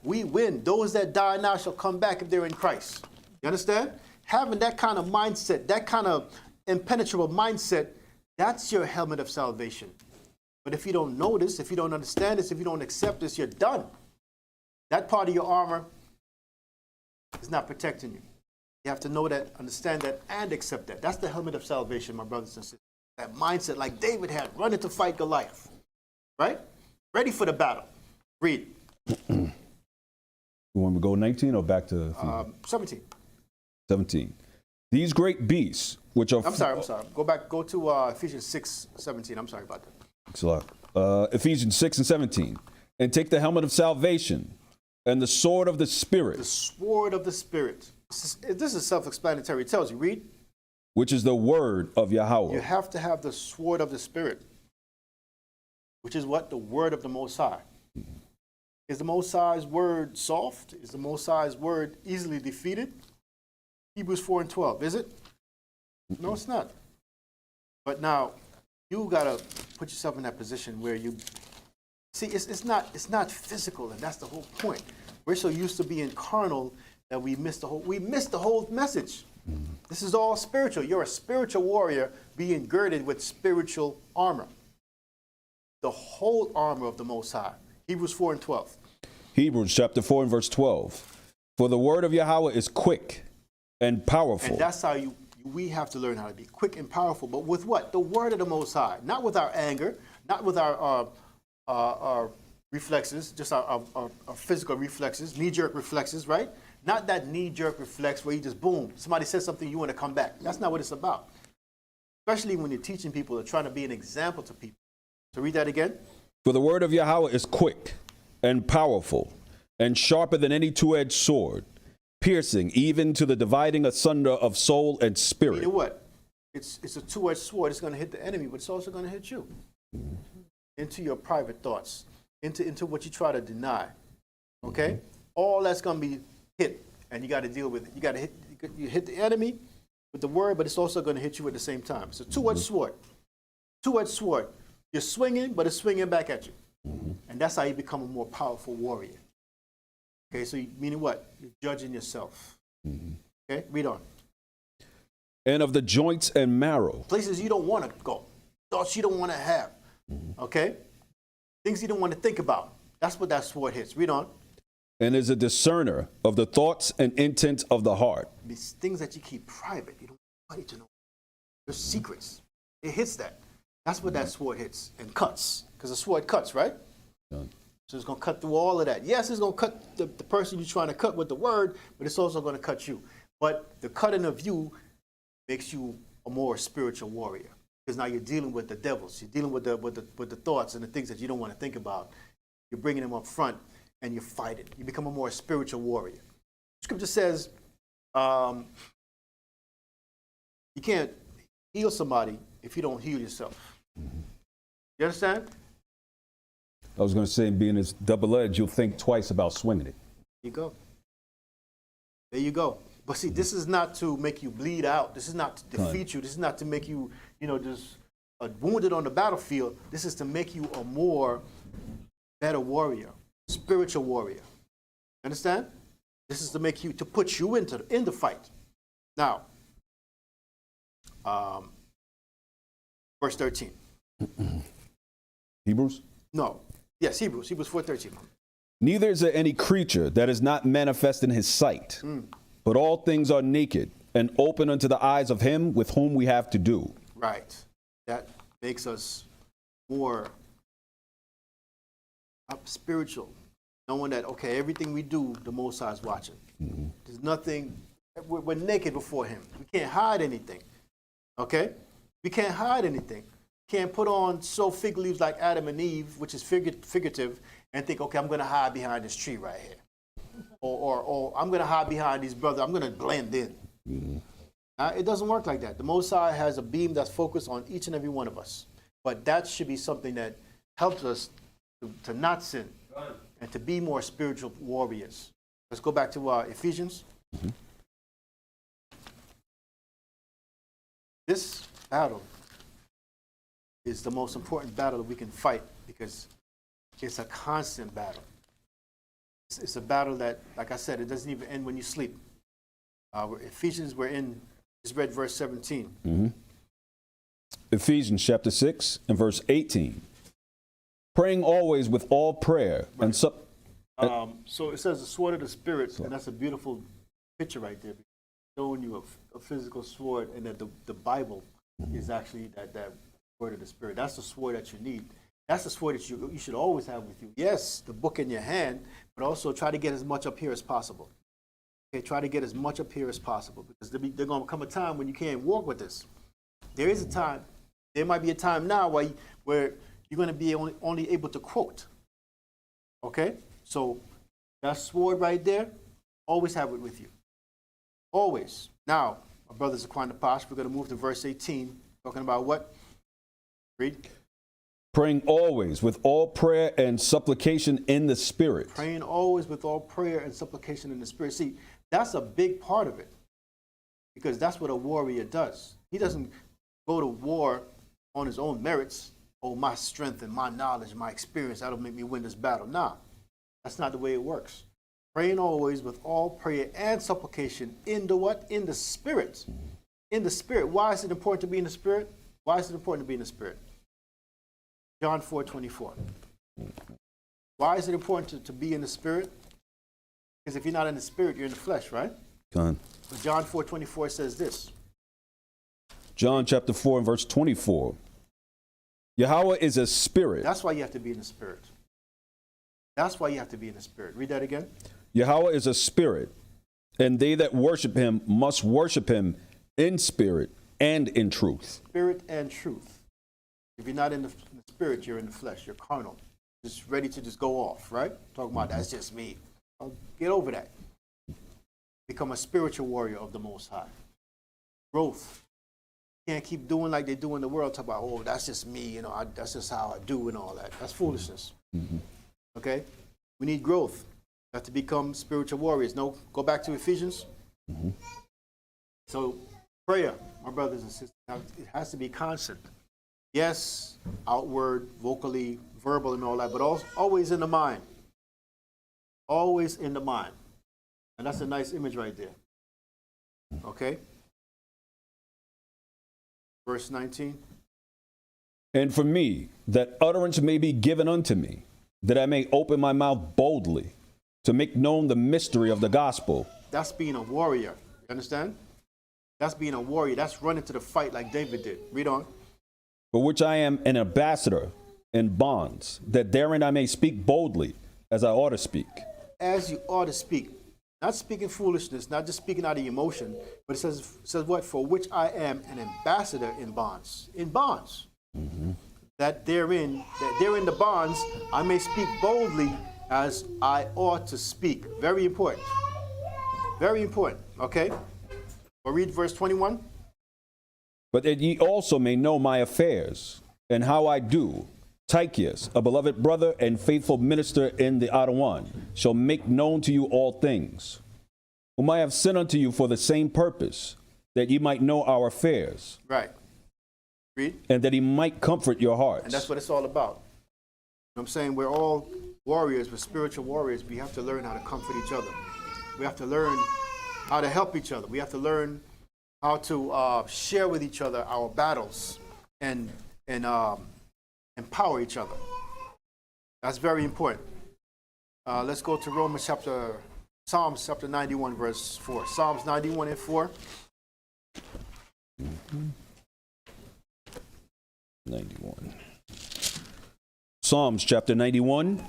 We win. Those that die now shall come back if they're in Christ. You understand? Having that kind of mindset, that kind of impenetrable mindset, that's your helmet of salvation. But if you don't know this, if you don't understand this, if you don't accept this, you're done. That part of your armor is not protecting you. You have to know that, understand that, and accept that. That's the helmet of salvation, my brothers and sisters. That mindset like David had, running to fight Goliath. Right? Ready for the battle. Read. You want me to go 19 or back to 17. 17. These great beasts, which are... I'm sorry. Go to Ephesians 6:17. I'm sorry about that. Thanks a lot. Ephesians 6 and 17. And take the helmet of salvation and the sword of the Spirit. The sword of the Spirit. This is self-explanatory. It tells you, read. Which is the word of Yahweh. You have to have the sword of the Spirit. Which is what? The word of the Most High. Mm-hmm. Is the Most High's word soft? Is the Most High's word easily defeated? Hebrews 4:12, is it? No, it's not. But now, you got to put yourself in that position where you... See, it's not physical, and that's the whole point. We're so used to being carnal that we miss the whole message. Mm-hmm. This is all spiritual. You're a spiritual warrior being girded with spiritual armor. The whole armor of the Most High. Hebrews 4:12. Hebrews chapter 4 and verse 12. For the word of Yahweh is quick and powerful. And that's how you We have to learn how to be quick and powerful, but with what? The word of the Most High. Not with our anger, not with our reflexes, just our physical reflexes, knee-jerk reflexes, right? Not that knee-jerk reflex where you just, boom, somebody says something, you want to come back. That's not what it's about. Especially when you're teaching people or trying to be an example to people. So read that again. For the word of Yahweh is quick and powerful and sharper than any two-edged sword, piercing even to the dividing asunder of soul and spirit. You know what? It's a two-edged sword. It's going to hit the enemy, but it's also going to hit you. Into your private thoughts, into what you try to deny. Okay? All that's going to be hit, and you got to deal with it. You got to hit the enemy with the word, but it's also going to hit you at the same time. It's a two-edged sword. Two-edged sword. You're swinging, but it's swinging back at you. And that's how you become a more powerful warrior. Okay, so meaning what? You're judging yourself. Okay, read on. And of the joints and marrow. Places you don't want to go. Thoughts you don't want to have. Okay? Things you don't want to think about. That's what that sword hits. Read on. And is a discerner of the thoughts and intents of the heart. These things that you keep private, you don't want anybody to know. Your secrets. It hits that. That's what that sword hits and cuts. Because the sword cuts, right? Done. So it's going to cut through all of that. Yes, it's going to cut the person you're trying to cut with the word, but it's also going to cut you. But the cutting of you makes you a more spiritual warrior. Because now you're dealing with the devils. You're dealing with the thoughts and the things that you don't want to think about. You're bringing them up front and you're fighting. You become a more spiritual warrior. Scripture says you can't heal somebody if you don't heal yourself. You understand? I was going to say, being as double-edged, you'll think twice about swinging it. There you go. There you go. But see, this is not to make you bleed out. This is not to defeat you. This is not to make you, just wounded on the battlefield. This is to make you a more better warrior, spiritual warrior. Understand? This is to make you, to put you in the fight. Now, verse 13. Hebrews? No. Yes, Hebrews 4:13. Neither is there any creature that is not manifest in his sight, but all things are naked and open unto the eyes of him with whom we have to do. Right. That makes us more spiritual, knowing that, okay, everything we do, the Most High is watching. There's nothing, we're naked before him. We can't hide anything. Okay? We can't hide anything. Can't put on fig leaves like Adam and Eve, which is figurative, and think, okay, I'm going to hide behind this tree right here. Or I'm going to hide behind these brothers. I'm going to blend in. It doesn't work like that. The Most High has a beam that's focused on each and every one of us. But that should be something that helps us to not sin and to be more spiritual warriors. Let's go back to Ephesians. This battle is the most important battle that we can fight because it's a constant battle. It's a battle that, like I said, it doesn't even end when you sleep. Ephesians, just read verse 17. Ephesians chapter 6 and verse 18. Praying always with all prayer and so it says the sword of the Spirit, and that's a beautiful picture right there, showing you a physical sword, and that the Bible is actually that word of the Spirit. That's the sword that you need. That's the sword that you should always have with you. Yes, the book in your hand, but also try to get as much up here as possible. Okay, try to get as much up here as possible, because there's going to come a time when you can't walk with this. There is a time. There might be a time now where you're going to be only able to quote. Okay, so that sword right there, always have it with you. Always. Now, my brothers Aquan Pash, we're going to move to verse 18, talking about what? Read. Praying always with all prayer and supplication in the Spirit. Praying always with all prayer and supplication in the Spirit. See, that's a big part of it, because that's what a warrior does. He doesn't go to war on his own merits. Oh, my strength and my knowledge, my experience, that'll make me win this battle. Nah, that's not the way it works. Praying always with all prayer and supplication in the what? In the Spirit. In the Spirit. Why is it important to be in the Spirit? Why is it important to be in the Spirit? John 4:24. Why is it important to be in the Spirit? Because if you're not in the Spirit, you're in the flesh, right? Done. But John 4:24 says this. John chapter 4 and verse 24. Yahweh is a spirit. That's why you have to be in the spirit. That's why you have to be in the spirit. Read that again. Yahweh is a spirit, and they that worship him must worship him in spirit and in truth. Spirit and truth. If you're not in the spirit, you're in the flesh. You're carnal. Just ready to just go off, right? Talking about that's just me. Well, get over that. Become a spiritual warrior of the Most High. Growth. You can't keep doing like they do in the world. Talk about, oh, that's just me. You know, that's just how I do and all that. That's foolishness. Okay? We need growth. We have to become spiritual warriors. No, go back to Ephesians. So, prayer, my brothers and sisters, it has to be constant. Yes, outward, vocally, verbal, and all that, but always in the mind. Always in the mind. And that's a nice image right there. Okay? Verse 19. And for me, that utterance may be given unto me, that I may open my mouth boldly, to make known the mystery of the gospel. That's being a warrior. You understand? That's being a warrior. That's running to the fight like David did. Read on. For which I am an ambassador in bonds, that therein I may speak boldly, as I ought to speak. As you ought to speak. Not speaking foolishness, not just speaking out of emotion, but it says what? For which I am an ambassador in bonds. In bonds. That therein the bonds, I may speak boldly as I ought to speak. Very important. Very important. Okay? We'll read verse 21. But that ye also may know my affairs, and how I do. Tychicus, a beloved brother and faithful minister in the H.O.D.C, shall make known to you all things, whom I have sent unto you for the same purpose, that ye might know our affairs. Right. Read. And that he might comfort your hearts. And that's what it's all about. You know what I'm saying? We're all warriors, we're spiritual warriors. We have to learn how to comfort each other. We have to learn how to help each other. We have to learn how to share with each other our battles and empower each other. That's very important. Let's go to Psalms chapter 91, verse 4. Psalms 91 and 4. 91. Psalms chapter 91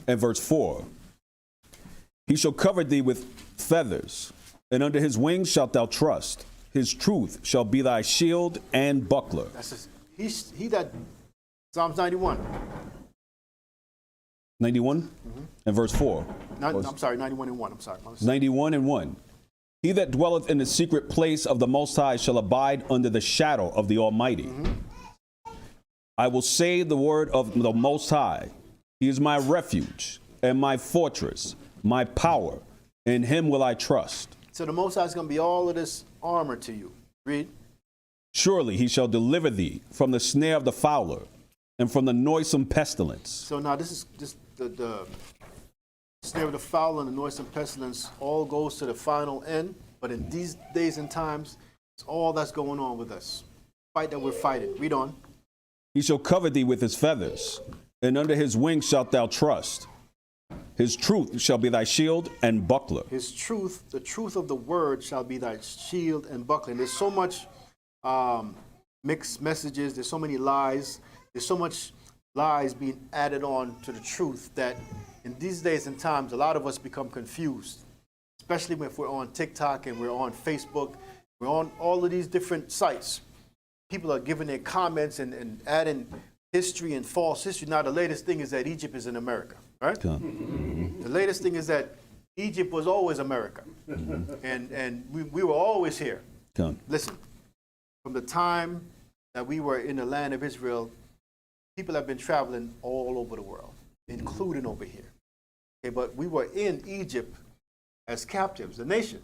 and verse 4. He shall cover thee with feathers, and under his wings shalt thou trust. His truth shall be thy shield and buckler. That's he that Psalms 91. 91 and verse 4. I'm sorry, 91 and 1. I'm sorry. 91 and 1. He that dwelleth in the secret place of the Most High shall abide under the shadow of the Almighty. I will say the word of the Most High. He is my refuge and my fortress, my power. In him will I trust. So the Most High is going to be all of this armor to you. Read. Surely he shall deliver thee from the snare of the fowler and from the noisome pestilence. So now this is just the snare of the fowler and the noisome pestilence all goes to the final end. But in these days and times, it's all that's going on with us. Fight that we're fighting. Read on. He shall cover thee with his feathers, and under his wings shalt thou trust. His truth shall be thy shield and buckler. His truth, the truth of the word shall be thy shield and buckler. And there's so much mixed messages. There's so many lies. There's so much lies being added on to the truth that in these days and times, a lot of us become confused, especially if we're on TikTok and we're on Facebook. We're on all of these different sites. People are giving their comments and adding history and false history. Now, the latest thing is that Egypt is in America, right? The latest thing is that Egypt was always America. And we were always here. Listen, from the time that we were in the land of Israel, people have been traveling all over the world, including over here. Okay, but we were in Egypt as captives, a nation.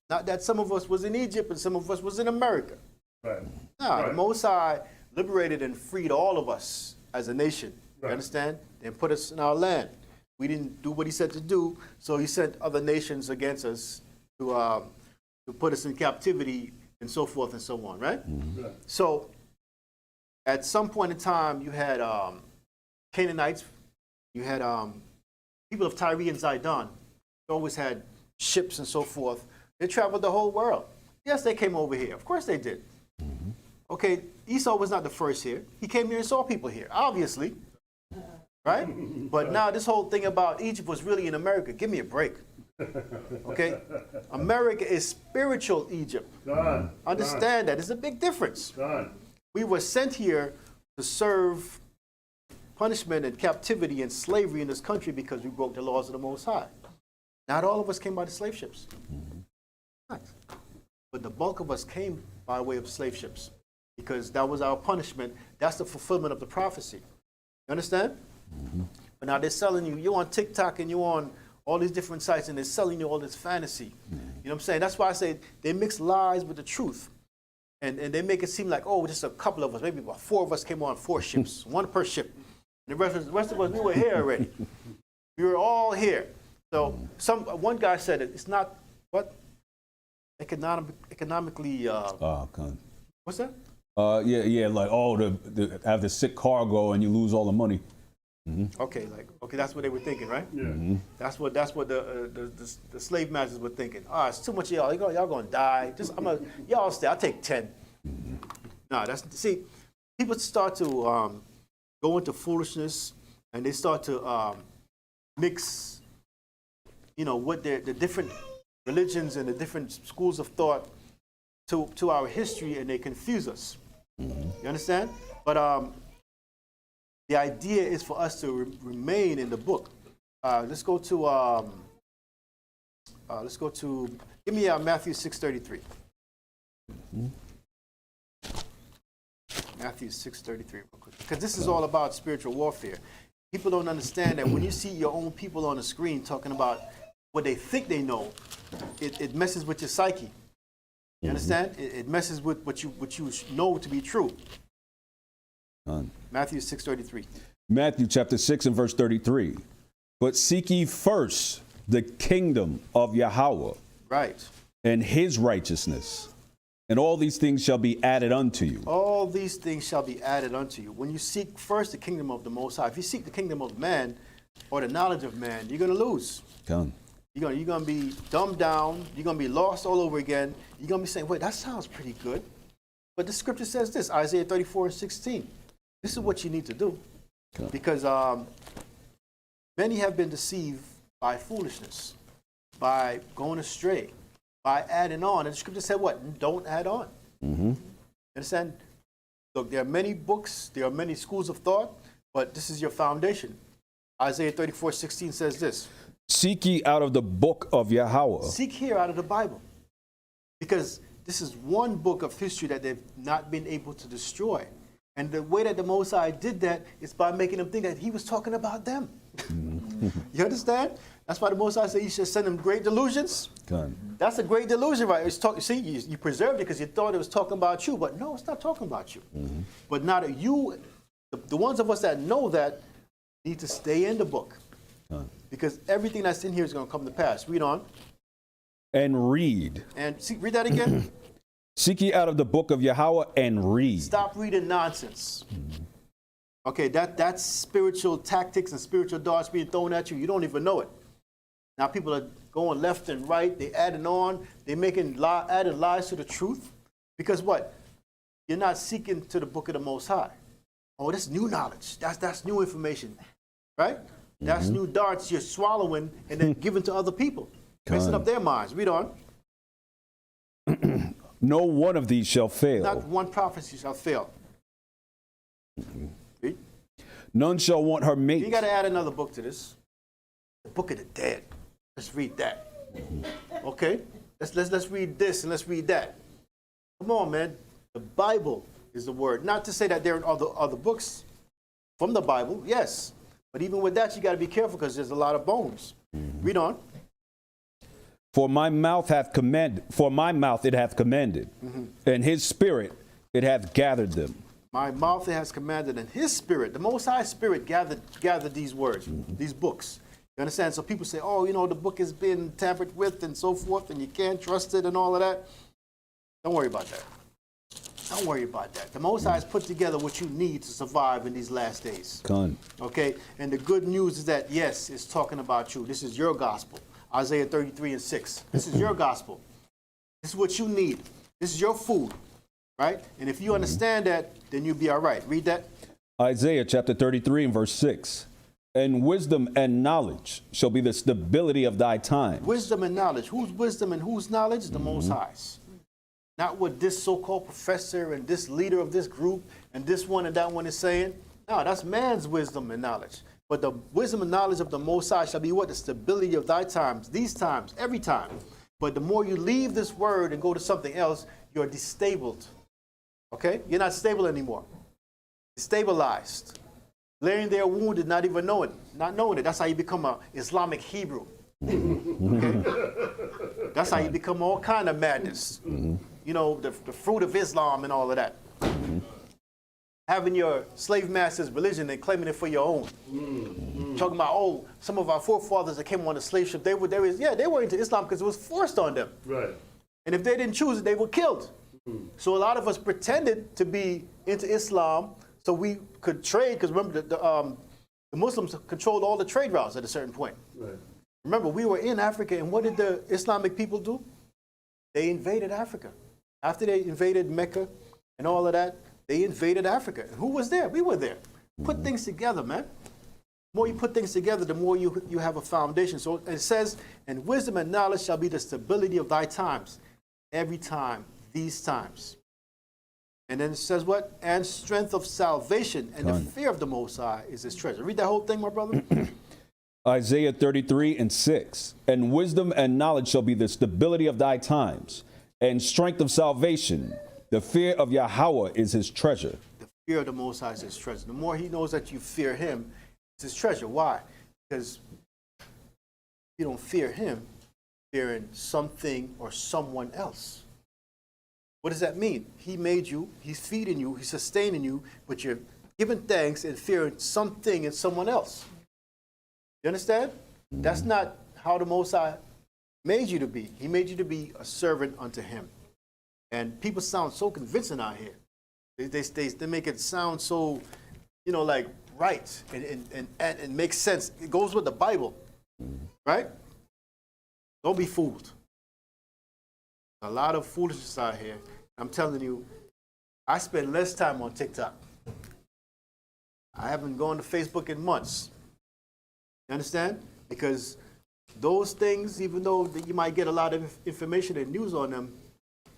Not that some of us was in Egypt and some of us was in America. Right. No, Right. The Most High liberated and freed all of us as a nation. You Right. understand? And put us in our land. We didn't do what he said to do, so he sent other nations against us to put us in captivity and so forth and so on, right? Right. So at some point in time, you had Canaanites, you had people of Tyre and Zidon. They always had ships and so forth. They traveled the whole world. Yes, they came over here. Of course they did. Okay, Esau was not the first here. He came here and saw people here, obviously. Right? But now this whole thing about Egypt was really in America. Give me a break. Okay? America is spiritual Egypt. Understand that. There's a big difference. We were sent here to serve punishment and captivity and slavery in this country because we broke the laws of the Most High. Not all of us came by the slave ships. Not. But the bulk of us came by way of slave ships because that was our punishment. That's the fulfillment of the prophecy. You understand? But now they're selling you, you're on TikTok and you're on all these different sites and they're selling you all this fantasy. You know what I'm saying? That's why I say they mix lies with the truth. And they make it seem like, oh, just a couple of us, maybe about 4 of us came on 4 ships, 1 per ship. And the rest of us, we were here already. We were all here. So one guy said it's not, what? Economically, what's that? Yeah, like, have the sick cargo and you lose all the money. Okay, that's what they were thinking, right? Yeah. That's what the slave masters were thinking. It's too much of y'all. Y'all gonna die. Y'all stay. I'll take 10. See, people start to go into foolishness and they start to mix, what the different religions and the different schools of thought to our history, and they confuse us. You understand? But the idea is for us to remain in the book. Let's go to give me Matthew 6:33. Matthew 6:33 real quick. Because this is all about spiritual warfare. People don't understand that when you see your own people on the screen talking about what they think they know, it messes with your psyche. You understand? It messes with what you know to be true. Matthew 6:33. Matthew chapter 6 and verse 33. But seek ye first the kingdom of Yahweh, right, and his righteousness, and all these things shall be added unto you. All these things shall be added unto you. When you seek first the kingdom of the Most High, if you seek the kingdom of man or the knowledge of man, you're going to lose. Come. You're going to be dumbed down. You're going to be lost all over again. You're going to be saying, wait, that sounds pretty good. But the scripture says this, Isaiah 34:16. This is what you need to do. Okay. Because many have been deceived by foolishness, by going astray, by adding on. And the scripture said what? Don't add on. Understand? Look, there are many books, there are many schools of thought, but this is your foundation. Isaiah 34:16 says this. Seek ye out of the book of Yahweh. Seek here out of the Bible. Because this is one book of history that they've not been able to destroy. And the way that the Most High did that is by making them think that he was talking about them. You understand? That's why the Most High said you should send them great delusions. God. That's a great delusion, right? See, you preserved it because you thought it was talking about you, but no, it's not talking about you. But now that you, the ones of us that know that, need to stay in the book. Because everything that's in here is going to come to pass. Read on. And read. And read that again. Seek ye out of the book of Yahweh and read. Stop reading nonsense. Okay, that's spiritual tactics and spiritual darts being thrown at you. You don't even know it. Now people are going left and right. They adding on. They're making added lies to the truth. Because what? You're not seeking to the book of the Most High. Oh, that's new knowledge. That's new information. Right? That's new darts you're swallowing and then giving to other people. Messing up their minds. Read on. No one of these shall fail. Not one prophecy shall fail. Read. None shall want her mate. You got to add another book to this. The Book of the Dead. Let's read that. Okay? Let's read this and let's read that. Come on, man. The Bible is the word. Not to say that there are other books from the Bible. Yes. But even with that, you got to be careful because there's a lot of bones. Read on. For my mouth it hath commanded, and his spirit it hath gathered them. My mouth it has commanded, and his spirit, the Most High Spirit, gathered these words, these books. You understand? So people say, oh, the book has been tampered with and so forth, and you can't trust it and all of that. Don't worry about that. Don't worry about that. The Most High has put together what you need to survive in these last days. Okay? And the good news is that, yes, it's talking about you. This is your gospel. Isaiah 33:6. This is your gospel. This is what you need. This is your food. right? And if you understand that, then you'll be all right. Read that. Isaiah chapter 33 and verse 6. And wisdom and knowledge shall be the stability of thy time. Wisdom and knowledge. Whose wisdom and whose knowledge? The Most High's. Not what this so-called professor and this leader of this group and this one and that one is saying. No, that's man's wisdom and knowledge. But the wisdom and knowledge of the Most High shall be what? The stability of thy times, these times, every time. But the more you leave this word and go to something else, you're destabled. Okay? You're not stable anymore. Destabilized. Laying there wounded, not even knowing it. Not knowing it. That's how you become an Islamic Hebrew. Okay? That's how you become all kind of madness. You know, the fruit of Islam and all of that. Having your slave master's religion and claiming it for your own. Talking about, oh, some of our forefathers that came on the slave ship, they were into Islam because it was forced on them. Right. And if they didn't choose it, they were killed. So a lot of us pretended to be into Islam so we could trade, because remember, the Muslims controlled all the trade routes at a certain point. Right. Remember, we were in Africa, and what did the Islamic people do? They invaded Africa. After they invaded Mecca and all of that, they invaded Africa. Who was there? We were there. Put things together, man. The more you put things together, the more you have a foundation. So it says, and wisdom and knowledge shall be the stability of thy times. Every time, these times. And then it says what? And strength of salvation and the fear of the Most High is his treasure. Read that whole thing, my brother. Isaiah 33 and 6. And wisdom and knowledge shall be the stability of thy times, and strength of salvation. The fear of Yahweh is his treasure. The fear of the Most High is his treasure. The more he knows that you fear him, it's his treasure. Why? Because if you don't fear him, fearing something or someone else. What does that mean? He made you, he's feeding you, he's sustaining you, but you're giving thanks and fearing something and someone else. You understand? That's not how the Most High made you to be. He made you to be a servant unto him. And people sound so convincing out here. They make it sound so, you know, like right and makes sense. It goes with the Bible, right? Don't be fooled. A lot of foolishness out here. I'm telling you, I spend less time on TikTok. I haven't gone to Facebook in months. You understand? Because those things, even though you might get a lot of information and news on them,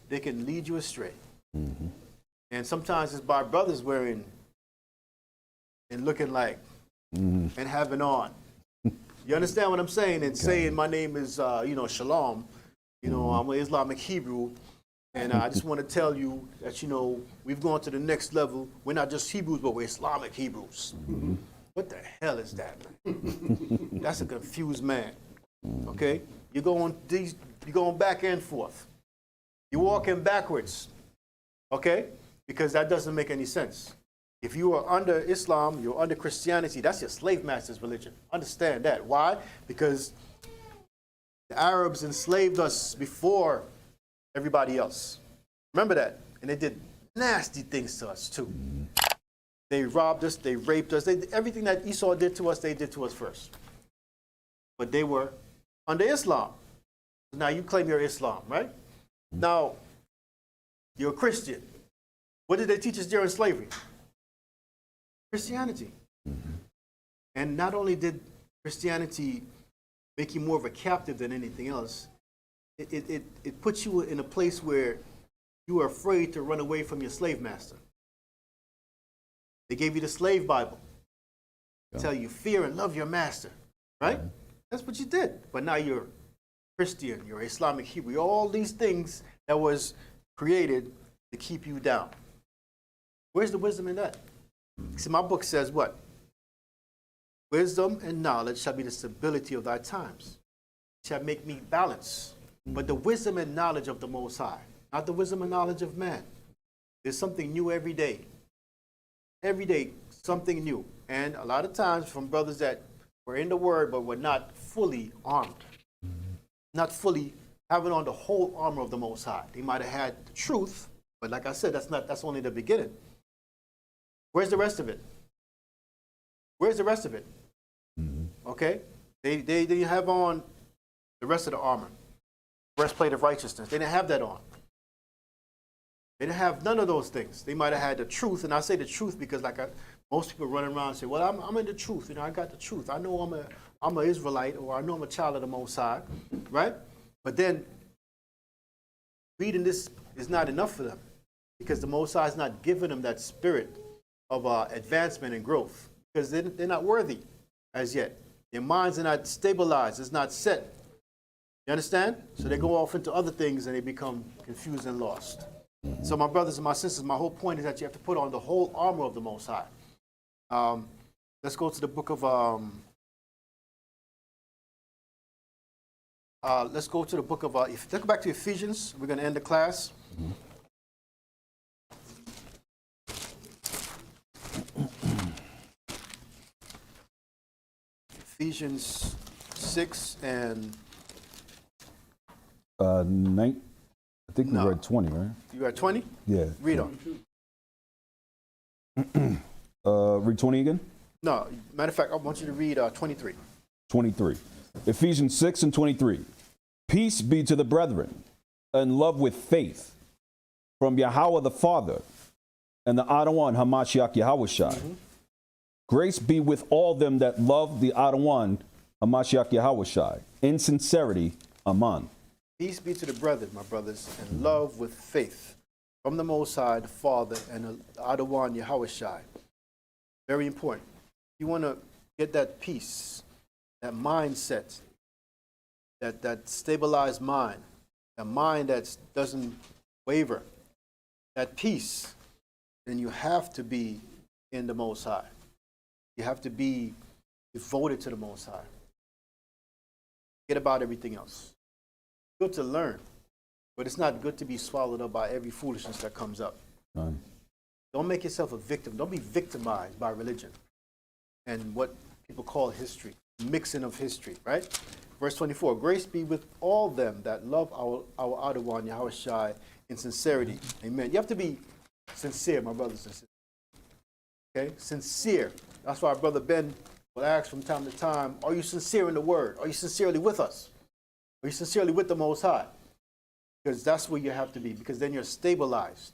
they can lead you astray. And sometimes it's by brothers wearing and looking like and having on. You understand what I'm saying? And saying my name is, Shalom. You know, I'm an Islamic Hebrew. And I just want to tell you that, you know, we've gone to the next level. We're not just Hebrews, but we're Islamic Hebrews. What the hell is that, man? That's a confused man. Okay? You're going back and forth. You're walking backwards. Okay? Because that doesn't make any sense. If you are under Islam, you're under Christianity, that's your slave master's religion. Understand that. Why? Because the Arabs enslaved us before everybody else. Remember that. And they did nasty things to us too. They robbed us, they raped us, everything that Esau did to us, they did to us first. But they were under Islam. Now you claim you're Islam, right? Now, you're a Christian. What did they teach us during slavery? Christianity. And not only did Christianity make you more of a captive than anything else, it puts you in a place where you are afraid to run away from your slave master. They gave you the slave Bible. Tell you fear and love your master, right? That's what you did. But now you're Christian, you're Islamic Hebrew, all these things that was created to keep you down. Where's the wisdom in that? See, my book says what? Wisdom and knowledge shall be the stability of thy times. Shall make me balance. But the wisdom and knowledge of the Most High, not the wisdom and knowledge of man. There's something new every day. Every day, something new. And a lot of times from brothers that were in the word, but were not fully armed. Not fully having on the whole armor of the Most High. They might have had the truth, but like I said, that's only the beginning. Where's the rest of it? Where's the rest of it? Okay? They didn't have on the rest of the armor. Breastplate of righteousness. They didn't have that on. They didn't have none of those things. They might have had the truth, and I say the truth because most people run around and say, well, I'm in the truth. I got the truth. I know I'm an Israelite, or I know I'm a child of the Most High, right? But then reading this is not enough for them because the Most High is not giving them that spirit of advancement and growth because they're not worthy as yet. Their minds are not stabilized. It's not set. You understand? So they go off into other things and they become confused and lost. So my brothers and my sisters, my whole point is that you have to put on the whole armor of the Most High. Let's go to the book of, let's go go back to Ephesians. We're going to end the class. Ephesians 6 and... I think we read 20, right? You read 20? Yeah. Read on. Read 20 again? No, matter of fact, I want you to read 23. 23. Ephesians 6 and 23. Peace be to the brethren, and love with faith, from Yahweh the Father, and the Adawan Hamashiach Yahushai. Grace be with all them that love the Adawan Hamashiach Yahushai. In sincerity, Amen. Peace be to the brethren, my brothers, and love with faith, from the Most High, the Father, and the Adawan Yahushai. Very important. You want to get that peace, that mindset, that stabilized mind, that mind that doesn't waver, that peace, then you have to be in the Most High. You have to be devoted to the Most High. Forget about everything else. Good to learn, but it's not good to be swallowed up by every foolishness that comes up. Don't make yourself a victim. Don't be victimized by religion and what people call history, mixing of history, right? Verse 24, grace be with all them that love our Adawan Yahushai in sincerity. Amen. You have to be sincere, my brothers and sisters. Okay? Sincere. That's why our brother Ben will ask from time to time, are you sincere in the word? Are you sincerely with us? Are you sincerely with the Most High? Because that's where you have to be, because then you're stabilized.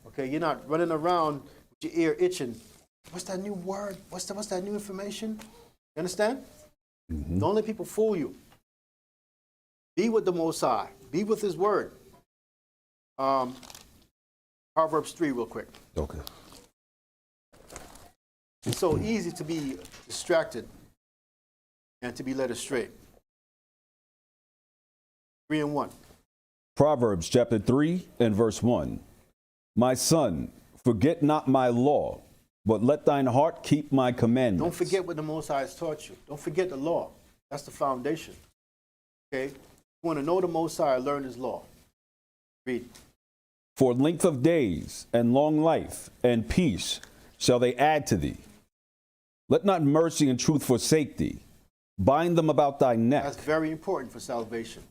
Okay, you're not running around with your ear itching. What's that new word? What's that new information? You understand? Don't let people fool you. Be with the Most High. Be with His word. Proverbs 3 real quick. Okay. It's so easy to be distracted and to be led astray. 3 and 1. Proverbs chapter 3 and verse 1. My son, forget not my law, but let thine heart keep my commandments. Don't forget what the Most High has taught you. Don't forget the law. That's the foundation. Okay? You want to know the Most High, learn His law. Read. For length of days and long life and peace shall they add to thee. Let not mercy and truth forsake thee. Bind them about thy neck. That's very important for salvation.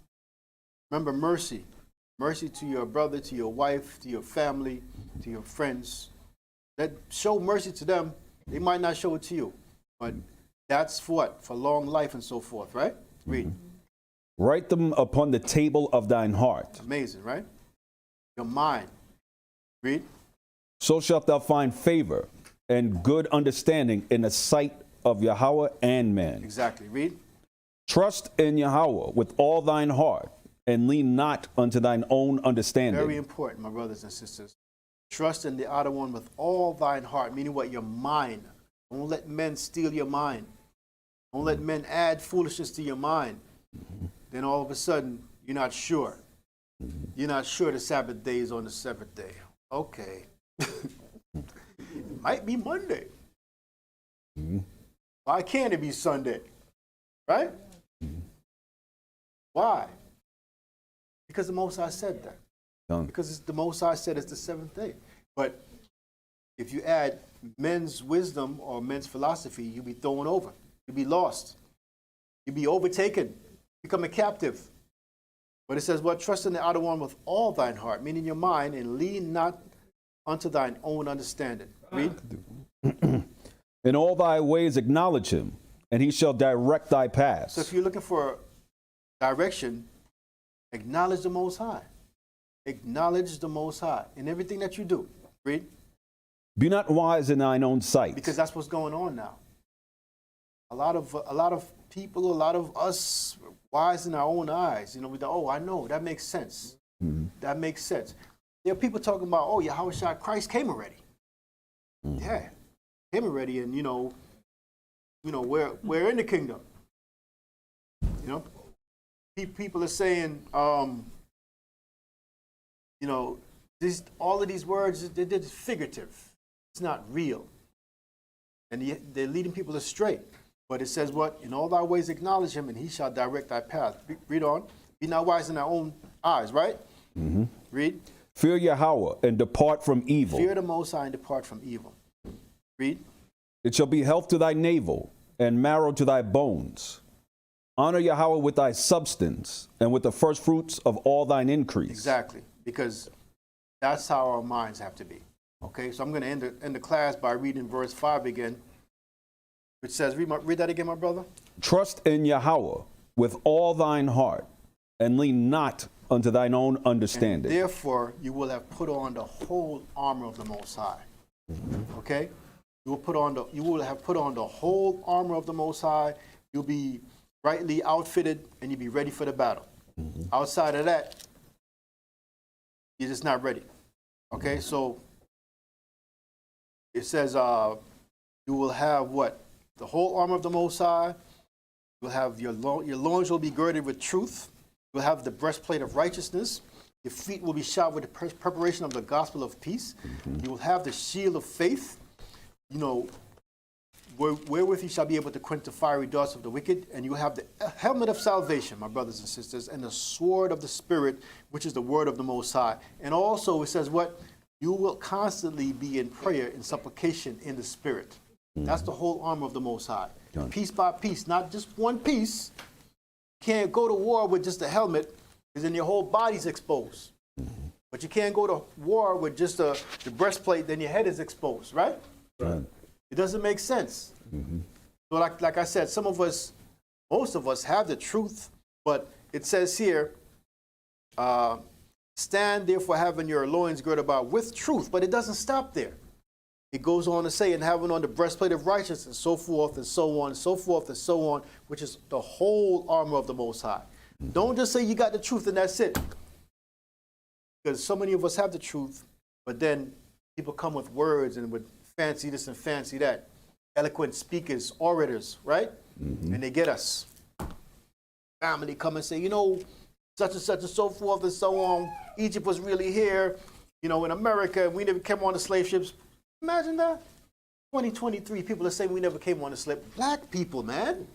Remember mercy. Mercy to your brother, to your wife, to your family, to your friends. Show mercy to them. They might not show it to you. But that's for what? For long life and so forth, right? Read. Write them upon the table of thine heart. Amazing, right? Your mind. Read. So shalt thou find favor and good understanding in the sight of Yahweh and man. Exactly. Read. Trust in Yahweh with all thine heart, and lean not unto thine own understanding. Very important, my brothers and sisters. Trust in the other one with all thine heart, meaning what? Your mind. Don't let men steal your mind. Don't let men add foolishness to your mind. Then all of a sudden, you're not sure. You're not sure the Sabbath day is on the seventh day. Okay. It might be Monday. Why can't it be Sunday? Right? Why? Because the Most High said that. Because the Most High said it's the seventh day. But if you add men's wisdom or men's philosophy, you'll be thrown over. You'll be lost. You'll be overtaken. Become a captive. But it says, what? Trust in the outer one with all thine heart, meaning your mind, and lean not unto thine own understanding. Read. In all thy ways acknowledge him, and he shall direct thy paths. So if you're looking for direction, acknowledge the Most High. Acknowledge the Most High in everything that you do. Read. Be not wise in thine own sight. Because that's what's going on now. A lot of people, a lot of us, wise in our own eyes. You know, we go, oh, I know, that makes sense. That makes sense. There are people talking about, oh, Yahushua Christ came already. Yeah, came already, and you know, we're in the kingdom. You know, people are saying, you know, all of these words, they're figurative. It's not real. And they're leading people astray. But it says what? In all thy ways acknowledge him, and he shall direct thy path. Read on. Be not wise in thy own eyes, right? Read. Fear Yahweh and depart from evil. Fear the Most High and depart from evil. Read. It shall be health to thy navel and marrow to thy bones. Honor Yahweh with thy substance and with the first fruits of all thine increase. Exactly. Because that's how our minds have to be. Okay, so I'm going to end the class by reading verse 5 again, which says, read that again, my brother. Trust in Yahweh with all thine heart, and lean not unto thine own understanding. And therefore, you will have put on the whole armor of the Most High. Okay, you will have put on the whole armor of the Most High. You'll be rightly outfitted, and you'll be ready for the battle. Outside of that, you're just not ready. Okay, so it says you will have what? The whole armor of the Most High. You'll have your loins will be girded with truth. You'll have the breastplate of righteousness. Your feet will be shod with the preparation of the gospel of peace. You will have the shield of faith. You know, wherewith you shall be able to quench the fiery darts of the wicked. And you will have the helmet of salvation, my brothers and sisters, and the sword of the Spirit, which is the word of the Most High. And also it says what? You will constantly be in prayer and supplication in the Spirit. That's the whole armor of the Most High. Piece by piece, not just one piece. Can't go to war with just a helmet, because then your whole body's exposed. But you can't go to war with just the breastplate, then your head is exposed, right? Right. It doesn't make sense. So like I said, most of us have the truth, but it says here, stand therefore having your loins girded about with truth, but it doesn't stop there. It goes on to say, and having on the breastplate of righteousness, so forth and so on, and so forth and so on, which is the whole armor of the Most High. Don't just say you got the truth and that's it. Because so many of us have the truth, but then people come with words and with fancy this and fancy that. Eloquent speakers, orators, right? And they get us. Family come and say, you know, such and such and so forth and so on. Egypt was really here, you know, in America. We never came on the slave ships. Imagine that. 2023, people are saying we never came on a slave. Black people, man.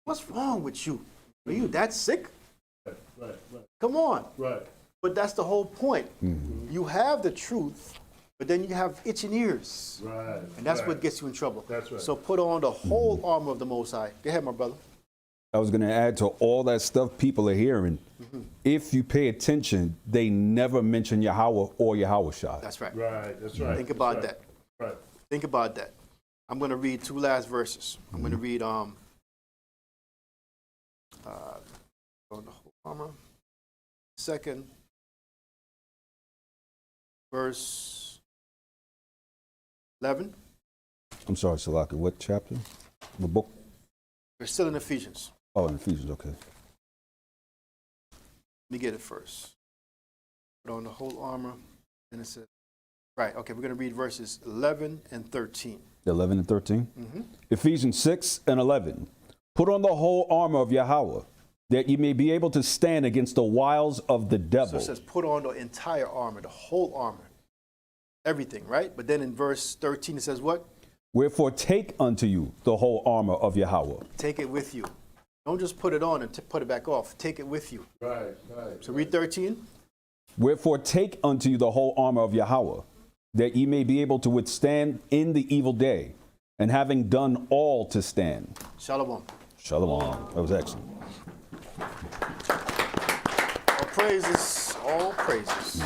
What's wrong with you? Are you that sick? Right. Come on. Right. But that's the whole point. You have the truth, but then you have itching ears. Right. And that's what gets you in trouble. That's right. So put on the whole armor of the Most High. Go ahead, my brother. I was going to add to all that stuff people are hearing. If you pay attention, they never mention Yahweh or Yahushua. That's right. Right. That's right. Think about that. Right. Think about that. I'm going to read two last verses. I'm going to read on the whole armor. Second verse 11. I'm sorry, Salaki, what chapter? What book? We're still in Ephesians. Oh, in Ephesians, okay. Let me get it first. Put on the whole armor. And it says, right, okay, we're going to read verses 11 and 13. 11 and 13? Ephesians 6 and 11. Put on the whole armor of Yahweh, that you may be able to stand against the wiles of the devil. So it says, put on the entire armor, the whole armor. Everything, right? But then in verse 13, it says what? Wherefore take unto you the whole armor of Yahweh. Take it with you. Don't just put it on and put it back off. Take it with you. Right. So read 13. Wherefore take unto you the whole armor of Yahweh, that ye may be able to withstand in the evil day, and having done all to stand. Shalom. Shalom. That was excellent. All praises.